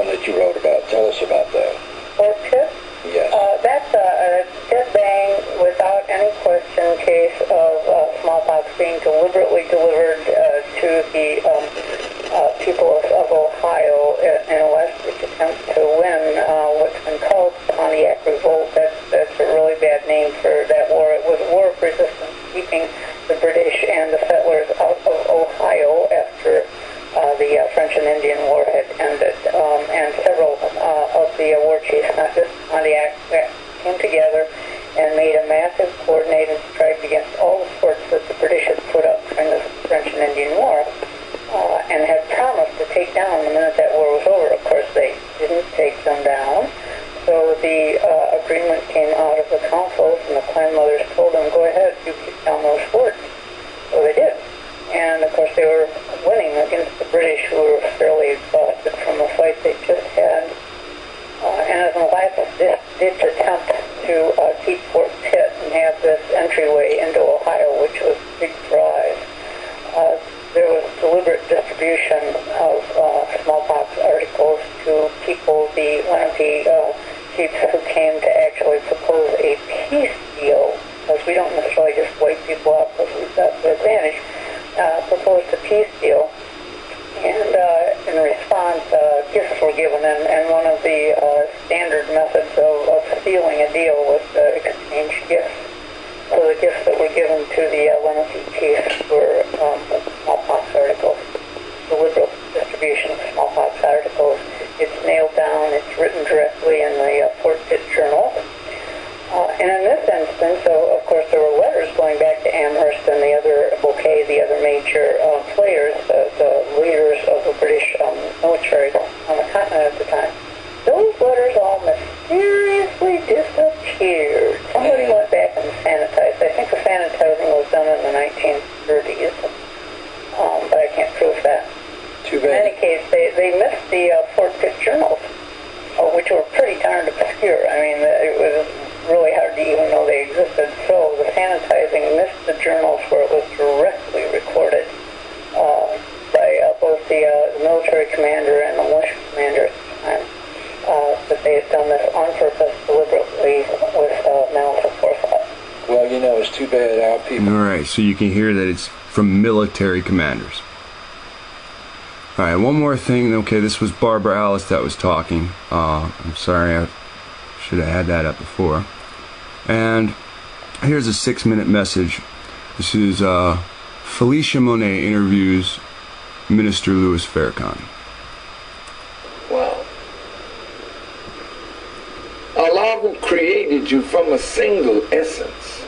that you wrote about. Tell us about that. Or Pip? Yes. That's a dead bang, without any question, case of smallpox being deliberately delivered to the people of Ohio in a last-ditch attempt to win what's been called the Pontiac Revolt. That's a really bad name for that war. It was a war of resistance, keeping the British and the settlers out of Ohio after the French and Indian War had ended. And several of the war chiefs, not just Pontiac, came together and made a massive coordinated strike against all the forts that the British had put up during the French and Indian War, and had promised to take down the minute that war was over. Of course, they didn't take them down. So the agreement came out of the councils, and the clan mothers told them, go ahead, you kick down those forts. So they did. And, of course, they were winning against the British, who were fairly exhausted from the fight they just had. And as a last-ditch attempt to keep Fort Pitt and have this entryway into Ohio, which was a big prize, there was deliberate distribution of smallpox articles to people, one of the chiefs who came to actually propose a peace deal, because we don't necessarily just wipe people out because we've got the advantage, proposed a peace deal. And in response, gifts were given, and one of the standard methods of sealing a deal was to exchange gifts. So the gifts that were given to the Lenape chiefs were smallpox articles, deliberate distribution of smallpox articles. It's nailed down, it's written directly in the Fort Pitt Journal. And in this instance, of course, there were letters going back to Amherst and the other Bouquet, the other major players, the leaders of the British military on the continent at the time. Those letters all mysteriously disappeared. Somebody went back and sanitized. I think the sanitizing was done in the 1930s, but I can't prove that. Too bad. In any case, they missed the Fort Pitt journals, which were pretty darned obscure. I mean, it was really hard to even know they existed. So the sanitizing missed the journals where it was directly recorded by both the military commander and the militia commander at the time, that they had done this on purpose, deliberately, with malice aforethought. Well, it's too bad our people... All right, so you can hear that it's from military commanders. All right, one more thing. Okay, this was Barbara Alice that was talking. I'm sorry, I should have had that up before. And here's a 6-minute message. This is Felicia Monet interviews Minister Louis Farrakhan. Wow. Allah created you from a single essence.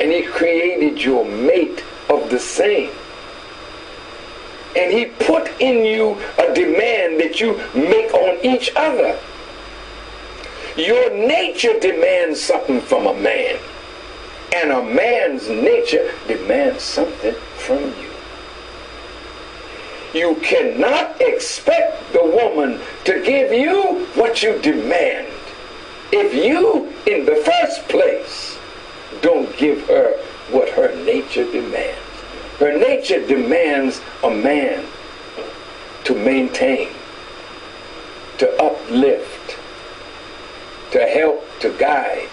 And He created your mate of the same. And He put in you a demand that you make on each other. Your nature demands something from a man. And a man's nature demands something from you. You cannot expect the woman to give you what you demand if you, in the first place, don't give her what her nature demands. Her nature demands a man to maintain, to uplift, to help, to guide,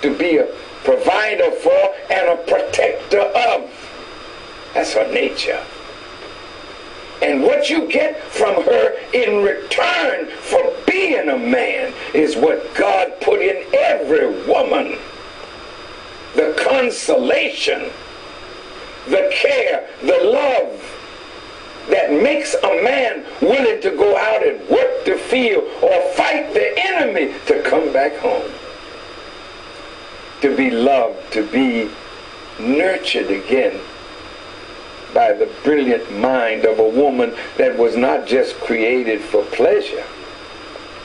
to be a provider for and a protector of. That's her nature. And what you get from her in return for being a man is what God put in every woman. The consolation, the care, the love that makes a man willing to go out and work the field or fight the enemy to come back home. To be loved, to be nurtured again by the brilliant mind of a woman that was not just created for pleasure,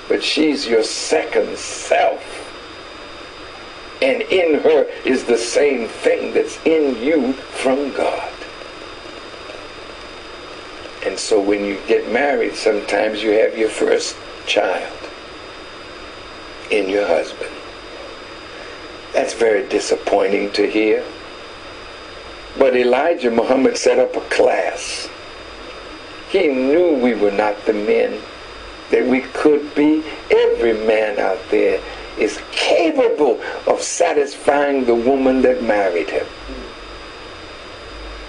but she's your second self. And in her is the same thing that's in you from God. And so when you get married, sometimes you have your first child in your husband. That's very disappointing to hear. But Elijah Muhammad set up a class. He knew we were not the men that we could be. Every man out there is capable of satisfying the woman that married him.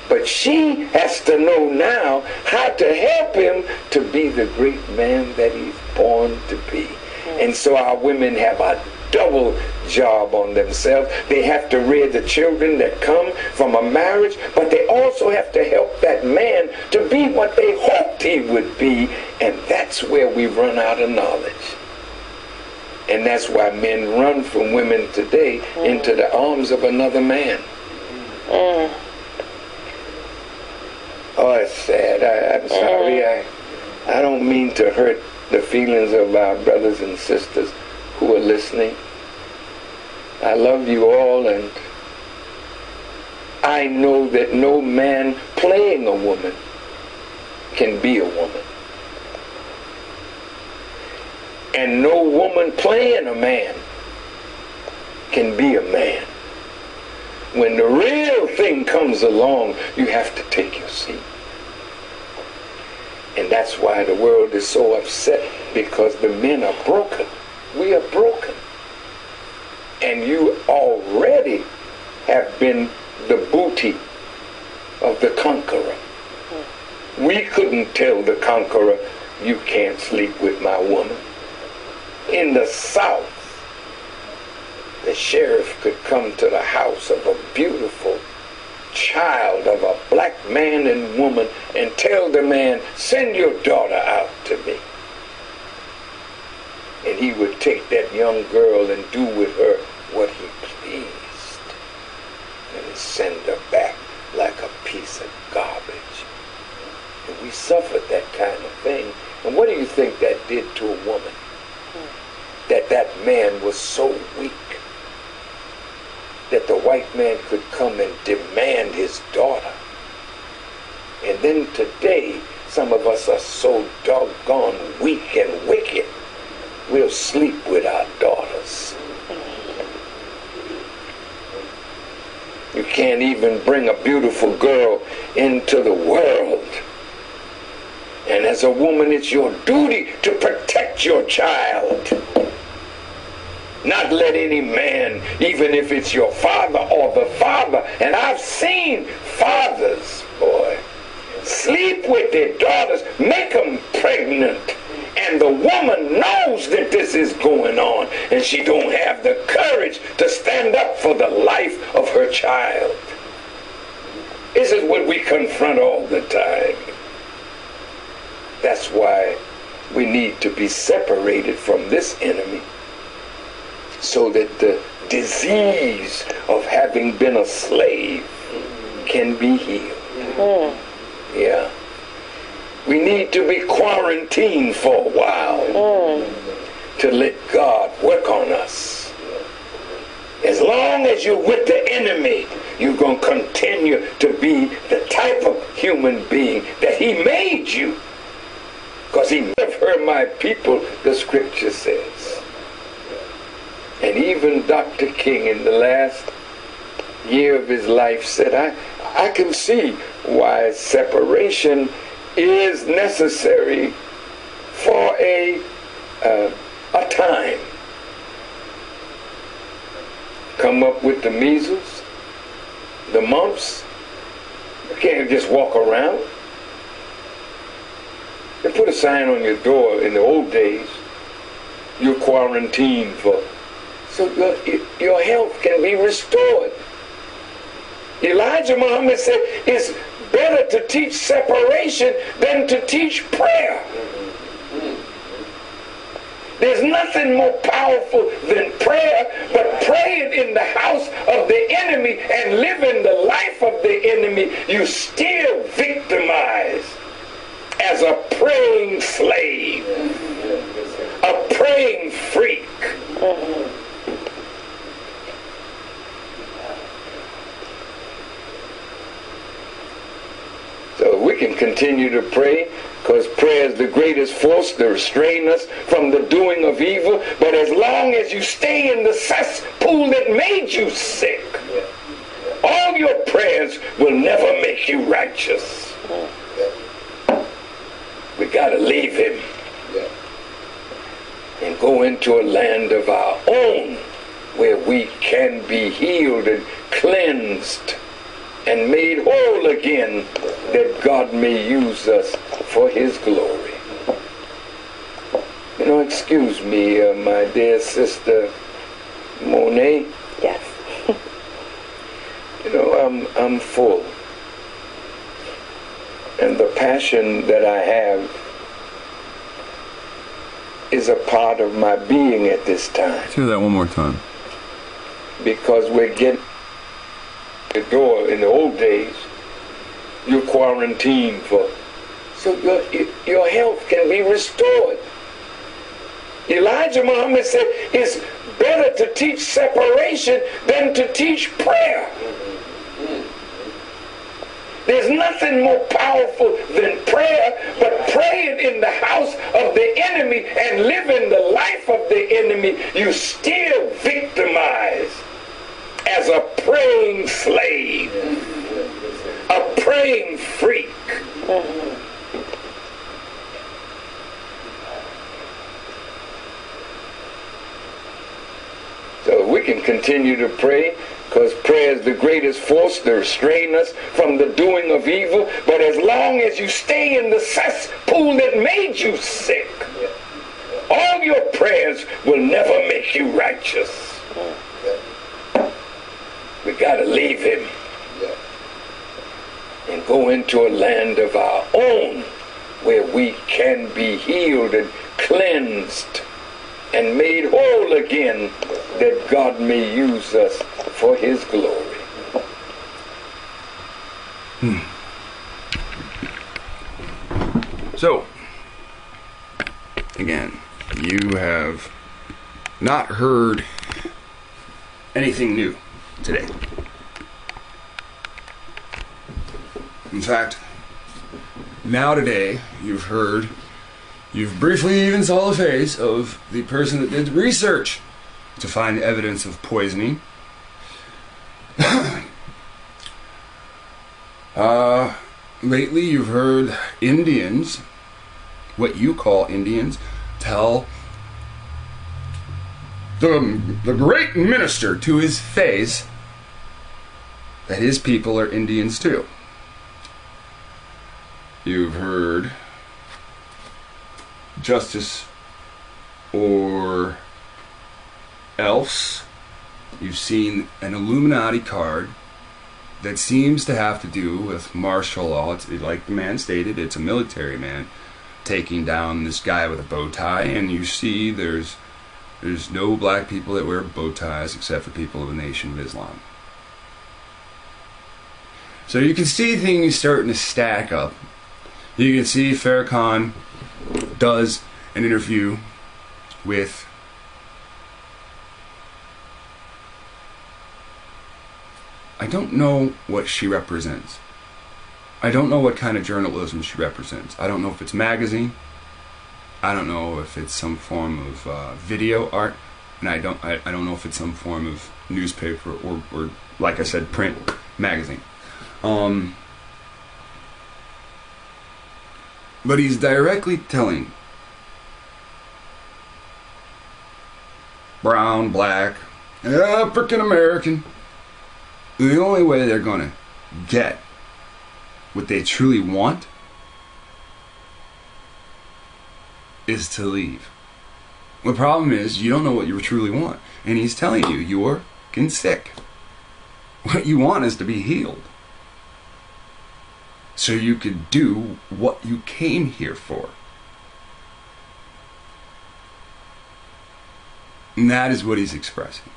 But she has to know now how to help him to be the great man that he's born to be. And so our women have a double job on themselves. They have to rear the children that come from a marriage, but they also have to help that man to be what they hoped he would be. And that's where we run out of knowledge. And that's why men run from women today into the arms of another man. Oh, it's sad. I'm sorry. I don't mean to hurt the feelings of our brothers and sisters who are listening. I love you all, and I know that no man playing a woman can be a woman. And no woman playing a man can be a man. When the real thing comes along, you have to take your seat. And that's why the world is so upset, because the men are broken. We are broken. And you already have been the booty of the conqueror. We couldn't tell the conqueror, you can't sleep with my woman. In the South, the sheriff could come to the house of a beautiful child of a black man and woman and tell the man, send your daughter out to me. And he would take that young girl and do with her what he pleased and send her back like a piece of garbage. And we suffered that kind of thing. And what do you think that did to a woman? That man was so weak that the white man could come and demand his daughter. And then today, some of us are so doggone weak and wicked, we'll sleep with our daughters. You can't even bring a beautiful girl into the world. And as a woman, it's your duty to protect your child. Not let any man, even if it's your father or the father, and I've seen fathers, boy, sleep with their daughters, make them pregnant, and the woman knows that this is going on, and she don't have the courage to stand up for the life of her child. This is what we confront all the time. That's why we need to be separated from this enemy, so that the disease of having been a slave can be healed. Yeah. We need to be quarantined for a while to let God work on us. As long as you're with the enemy, you're going to continue to be the type of human being that he made you. Because he have heard my people, the scripture says. And even Dr. King in the last year of his life said, I can see why separation is necessary for a time. Come up with the measles, the mumps. You can't just walk around. They put a sign on your door in the old days. You're quarantined for, so your health can be restored. Elijah Muhammad said it's better to teach separation than to teach prayer. There's nothing more powerful than prayer, but praying in the house of the enemy and living the life of the enemy, you still victimize as a praying slave, a praying freak. So we can continue to pray, because prayer is the greatest force to restrain us from the doing of evil. But as long as you stay in the cesspool that made you sick, all your prayers will never make you righteous. We got to leave him and go into a land of our own where we can be healed and cleansed and made whole again, that God may use us for his glory. You know, excuse me, my dear sister Monet. Yes. You know, I'm full. And the passion that I have is a part of my being at this time. Say that one more time. Because we're getting the door. In the old days, you're quarantined for, so your health can be restored. Elijah Muhammad said it's better to teach separation than to teach prayer. There's nothing more powerful than prayer, but praying in the house of the enemy and living the life of the enemy, you still victimize as a praying slave, a praying freak. So we can continue to pray, because prayer is the greatest force to restrain us from the doing of evil. But as long as you stay in the cesspool that made you sick, all your prayers will never make you righteous. We got to leave him and go into a land of our own where we can be healed and cleansed and made whole again, that God may use us for his glory. So, again, you have not heard anything new today. In fact, now today you've briefly even saw the face of the person that did research to find evidence of poisoning. Lately you've heard Indians, what you call Indians, tell the great minister to his face that his people are Indians too. You've heard Justice or else you've seen an Illuminati card that seems to have to do with martial law. It's, like the man stated, it's a military man taking down this guy with a bow tie, and you see there's no black people that wear bow ties except for people of the Nation of Islam. So you can see things starting to stack up. You can see Farrakhan does an interview with I don't know what she represents. I don't know what kind of journalism she represents. I don't know if it's magazine. I don't know if it's some form of video art, and I don't know if it's some form of newspaper or like I said, print magazine. But he's directly telling brown, black, African American, the only way they're going to get what they truly want is to leave. The problem is you don't know what you truly want, and he's telling you you're getting sick. What you want is to be healed, so you could do what you came here for. And that is what he's expressing.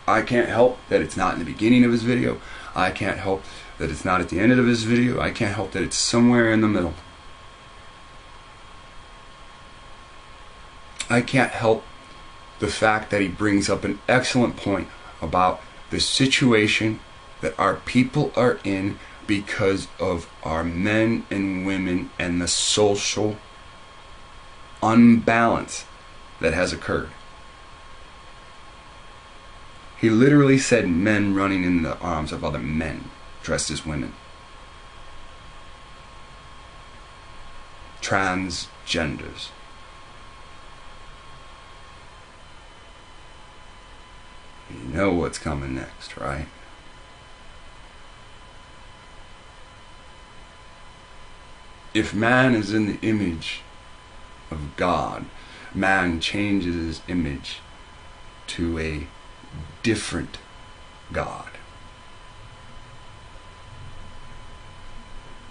I can't help that it's not in the beginning of his video. I can't help that it's not at the end of his video. I can't help that it's somewhere in the middle. I can't help the fact that he brings up an excellent point about the situation that our people are in because of our men and women and the social unbalance that has occurred. He literally said men running in the arms of other men dressed as women. Transgenders. You know what's coming next, right? If man is in the image of God, man changes his image to a different God.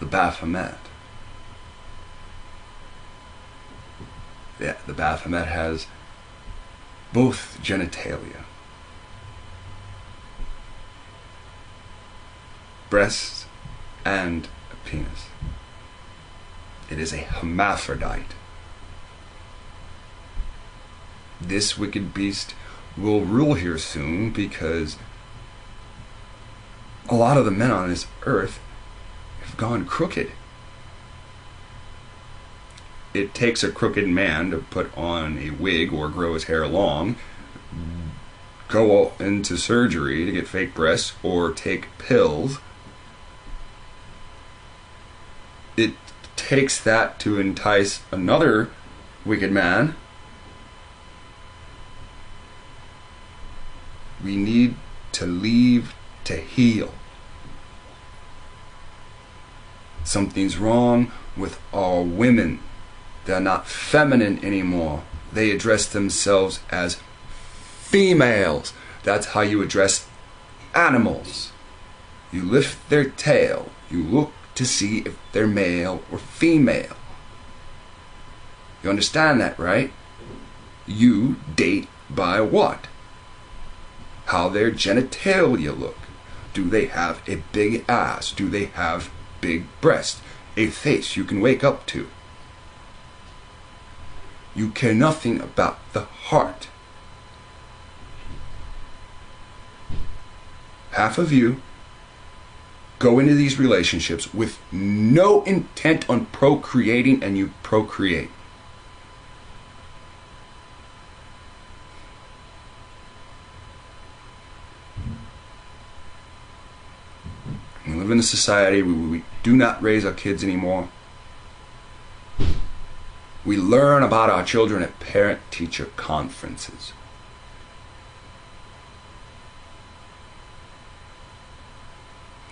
The Baphomet. Yeah, the Baphomet has both genitalia. Breasts and a penis. It is a hermaphrodite. This wicked beast will rule here soon because a lot of the men on this earth have gone crooked. It takes a crooked man to put on a wig or grow his hair long, go into surgery to get fake breasts or take pills. It takes that to entice another wicked man. We need to leave to heal. Something's wrong with our women. They're not feminine anymore. They address themselves as females. That's how you address animals. You lift their tail. You look to see if they're male or female. You understand that, right? You date by what? How their genitalia look. Do they have a big ass? Do they have big breasts? A face you can wake up to? You care nothing about the heart. Half of you go into these relationships with no intent on procreating, and you procreate. We live in a society where we do not raise our kids anymore. We learn about our children at parent-teacher conferences.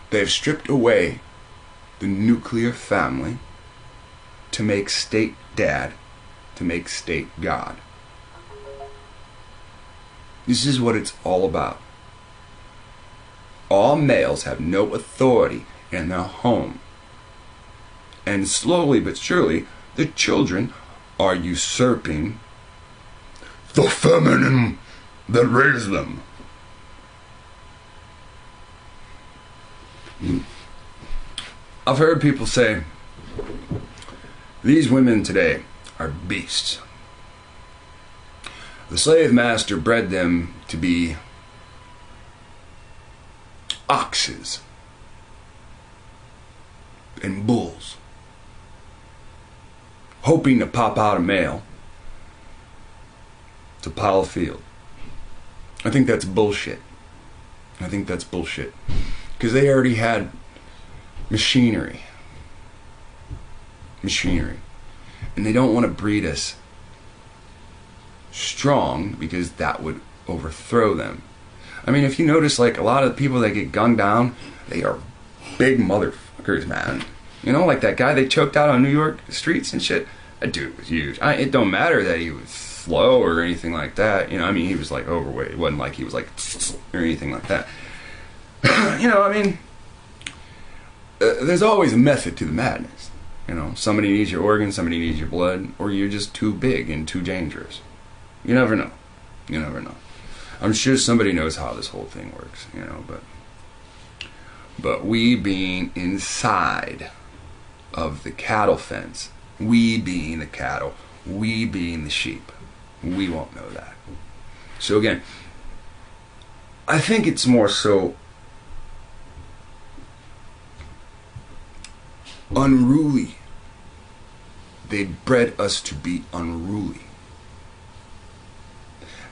They've stripped away the nuclear family to make state dad, to make state God. This is what it's all about. All males have no authority in their home. And slowly but surely, the children are usurping the feminine that raised them. I've heard people say, these women today are beasts. The slave master bred them to be oxes and bulls, hoping to pop out a male to plow a field. I think that's bullshit. I think that's bullshit. Because they already had machinery. And they don't want to breed us strong because that would overthrow them. I mean, if you notice, like, a lot of the people that get gunned down, they are big motherfuckers, man. You know, like that guy they choked out on New York streets and shit. That dude was huge. It don't matter that he was slow or anything like that. You know, I mean, he was, like, overweight. It wasn't like he was, like, or anything like that. You know, I mean, there's always a method to the madness. You know, somebody needs your organs, somebody needs your blood, or you're just too big and too dangerous. You never know. You never know. I'm sure somebody knows how this whole thing works, you know, but we being inside of the cattle fence, we being the cattle, we being the sheep, we won't know that. So again, I think it's more so unruly. They bred us to be unruly.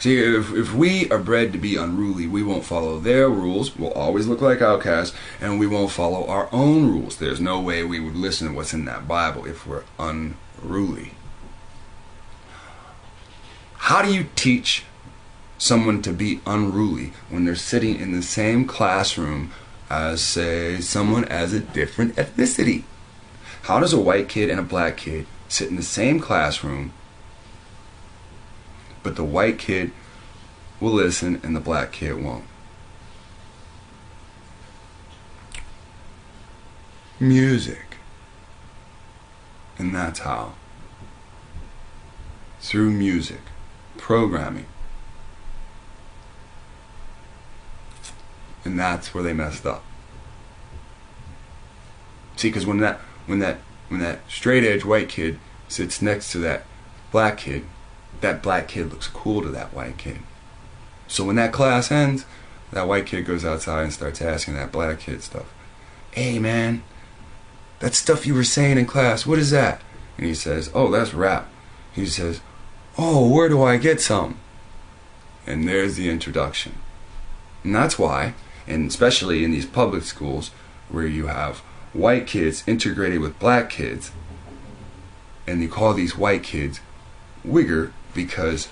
See, if we are bred to be unruly, we won't follow their rules, we'll always look like outcasts, and we won't follow our own rules. There's no way we would listen to what's in that Bible if we're unruly. How do you teach someone to be unruly when they're sitting in the same classroom as, say, someone as a different ethnicity? How does a white kid and a black kid sit in the same classroom, but the white kid will listen and the black kid won't? Music. And that's how. Through music, programming. And that's where they messed up. See, because when that straight edge white kid sits next to that black kid looks cool to that white kid. So when that class ends, that white kid goes outside and starts asking that black kid stuff. Hey man, that stuff you were saying in class, what is that? And he says, oh, that's rap. He says, oh, where do I get some? And there's the introduction. And that's why, and especially in these public schools where you have white kids integrated with black kids, and you call these white kids wigger, because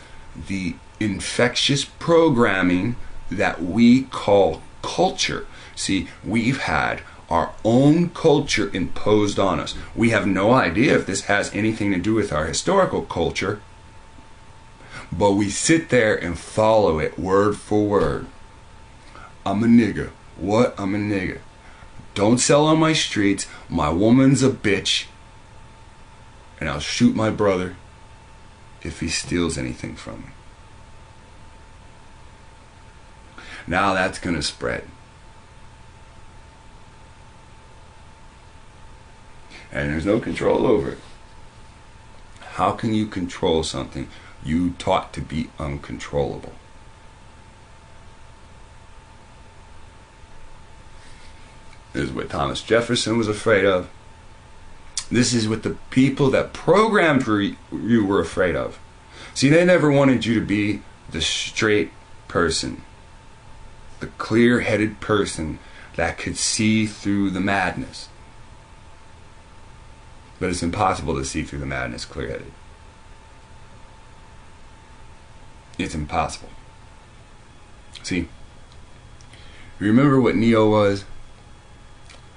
the infectious programming that we call culture. See, we've had our own culture imposed on us. We have no idea if this has anything to do with our historical culture, but we sit there and follow it word for word. I'm a nigger. What? I'm a nigger. Don't sell on my streets. My woman's a bitch. And I'll shoot my brother if he steals anything from me. Now that's going to spread. And there's no control over it. How can you control something you taught to be uncontrollable? This is what Thomas Jefferson was afraid of. This is what the people that programmed you were afraid of. See, they never wanted you to be the straight person, the clear-headed person that could see through the madness. But it's impossible to see through the madness clear-headed. It's impossible. See, remember what Neo was?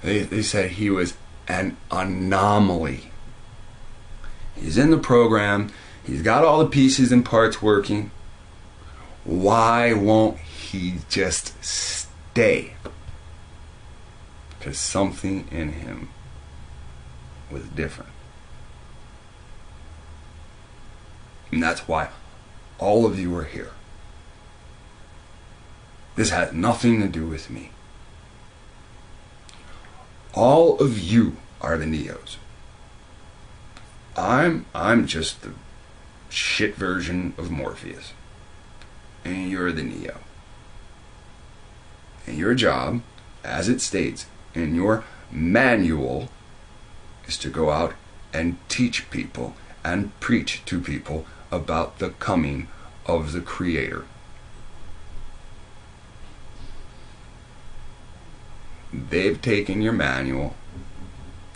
They said he was an anomaly. He's in the program. He's got all the pieces and parts working. Why won't he just stay? Because something in him was different. And that's why all of you are here. This has nothing to do with me. All of you are the Neos. I'm just the shit version of Morpheus. And you're the Neo. And your job, as it states in your manual, is to go out and teach people and preach to people about the coming of the Creator. They've taken your manual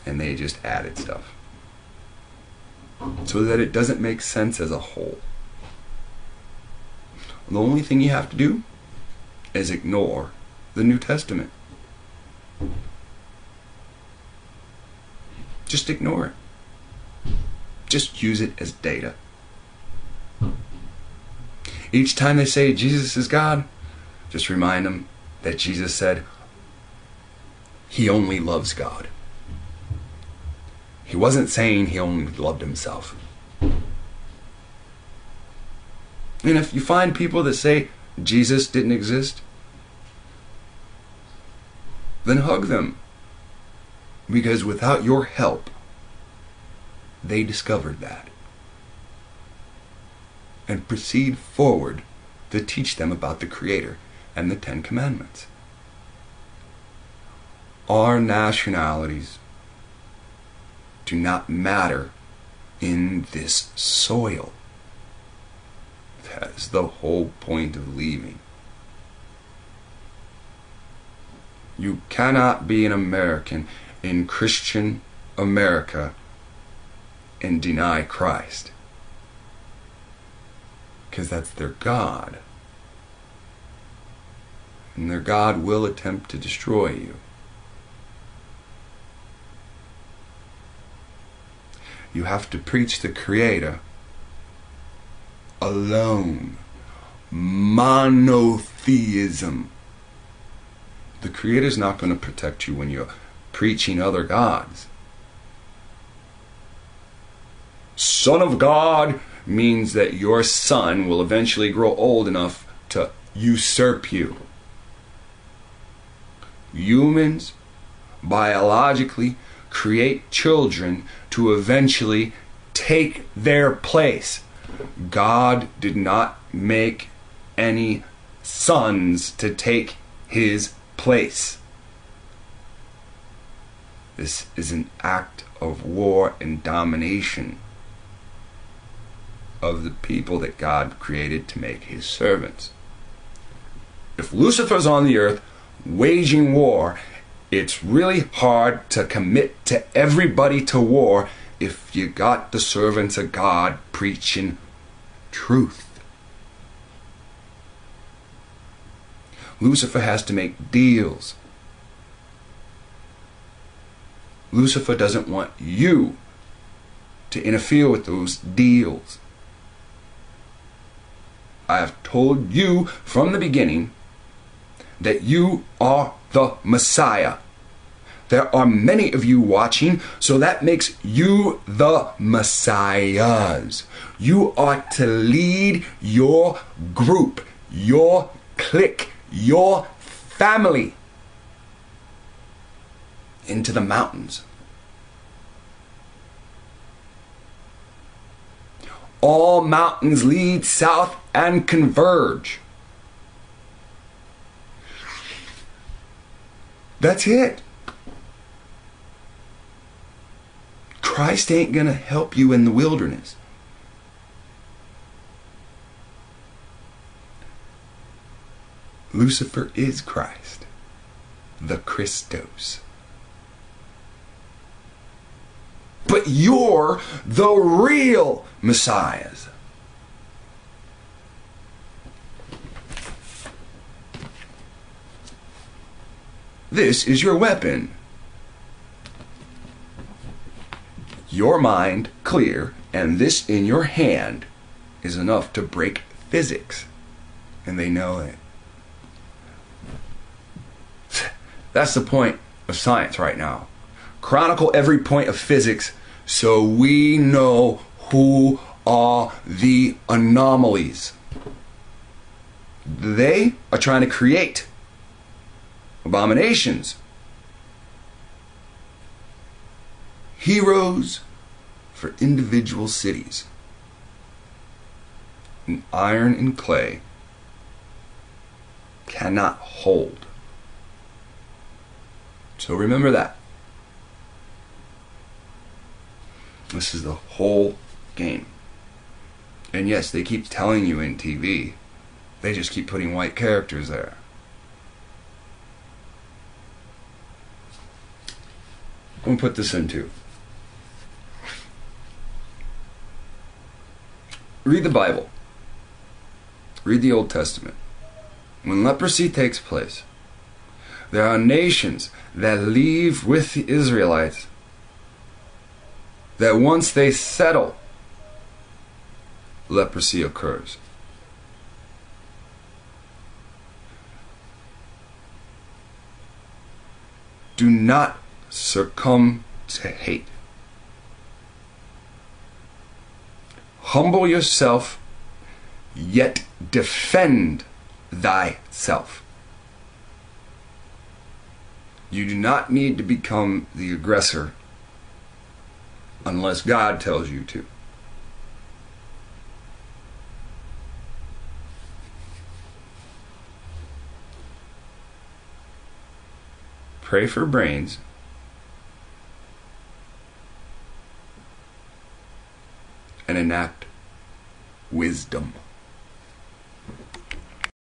and they just added stuff so that it doesn't make sense as a whole. The only thing you have to do is ignore the New Testament. Just ignore it. Just use it as data. Each time they say Jesus is God, just remind them that Jesus said he only loves God. He wasn't saying he only loved himself. And if you find people that say Jesus didn't exist, then hug them. Because without your help, they discovered that. And proceed forward to teach them about the Creator and the Ten Commandments. Our nationalities do not matter in this soil. That is the whole point of leaving. You cannot be an American in Christian America and deny Christ. Because that's their God. And their God will attempt to destroy you. You have to preach the Creator alone. Monotheism. The Creator's not going to protect you when you're preaching other gods. Son of God means that your son will eventually grow old enough to usurp you. Humans biologically create children to eventually take their place. God did not make any sons to take his place. This is an act of war and domination of the people that God created to make his servants. If Lucifer's on the earth waging war, it's really hard to commit to everybody to war if you got the servants of God preaching truth. Lucifer has to make deals. Lucifer doesn't want you to interfere with those deals. I have told you from the beginning that you are the Messiah. There are many of you watching, so that makes you the Messiahs. You are to lead your group, your clique, your family into the mountains. All mountains lead south and converge. That's it. Christ ain't gonna help you in the wilderness. Lucifer is Christ, the Christos. But you're the real Messiahs. This is your weapon. Your mind clear, and this in your hand is enough to break physics. And they know it. That's the point of science right now. Chronicle every point of physics so we know who are the anomalies. They are trying to create abominations. Heroes for individual cities. And iron and clay cannot hold. So remember that. This is the whole game. And yes, they keep telling you in TV. They just keep putting white characters there. I'm going to put this in too. Read the Bible. Read the Old Testament. When leprosy takes place, there are nations that leave with the Israelites that once they settle, leprosy occurs. Do not succumb to hate. Humble yourself yet defend thyself. You do not need to become the aggressor unless God tells you to. Pray for brains. And enact wisdom.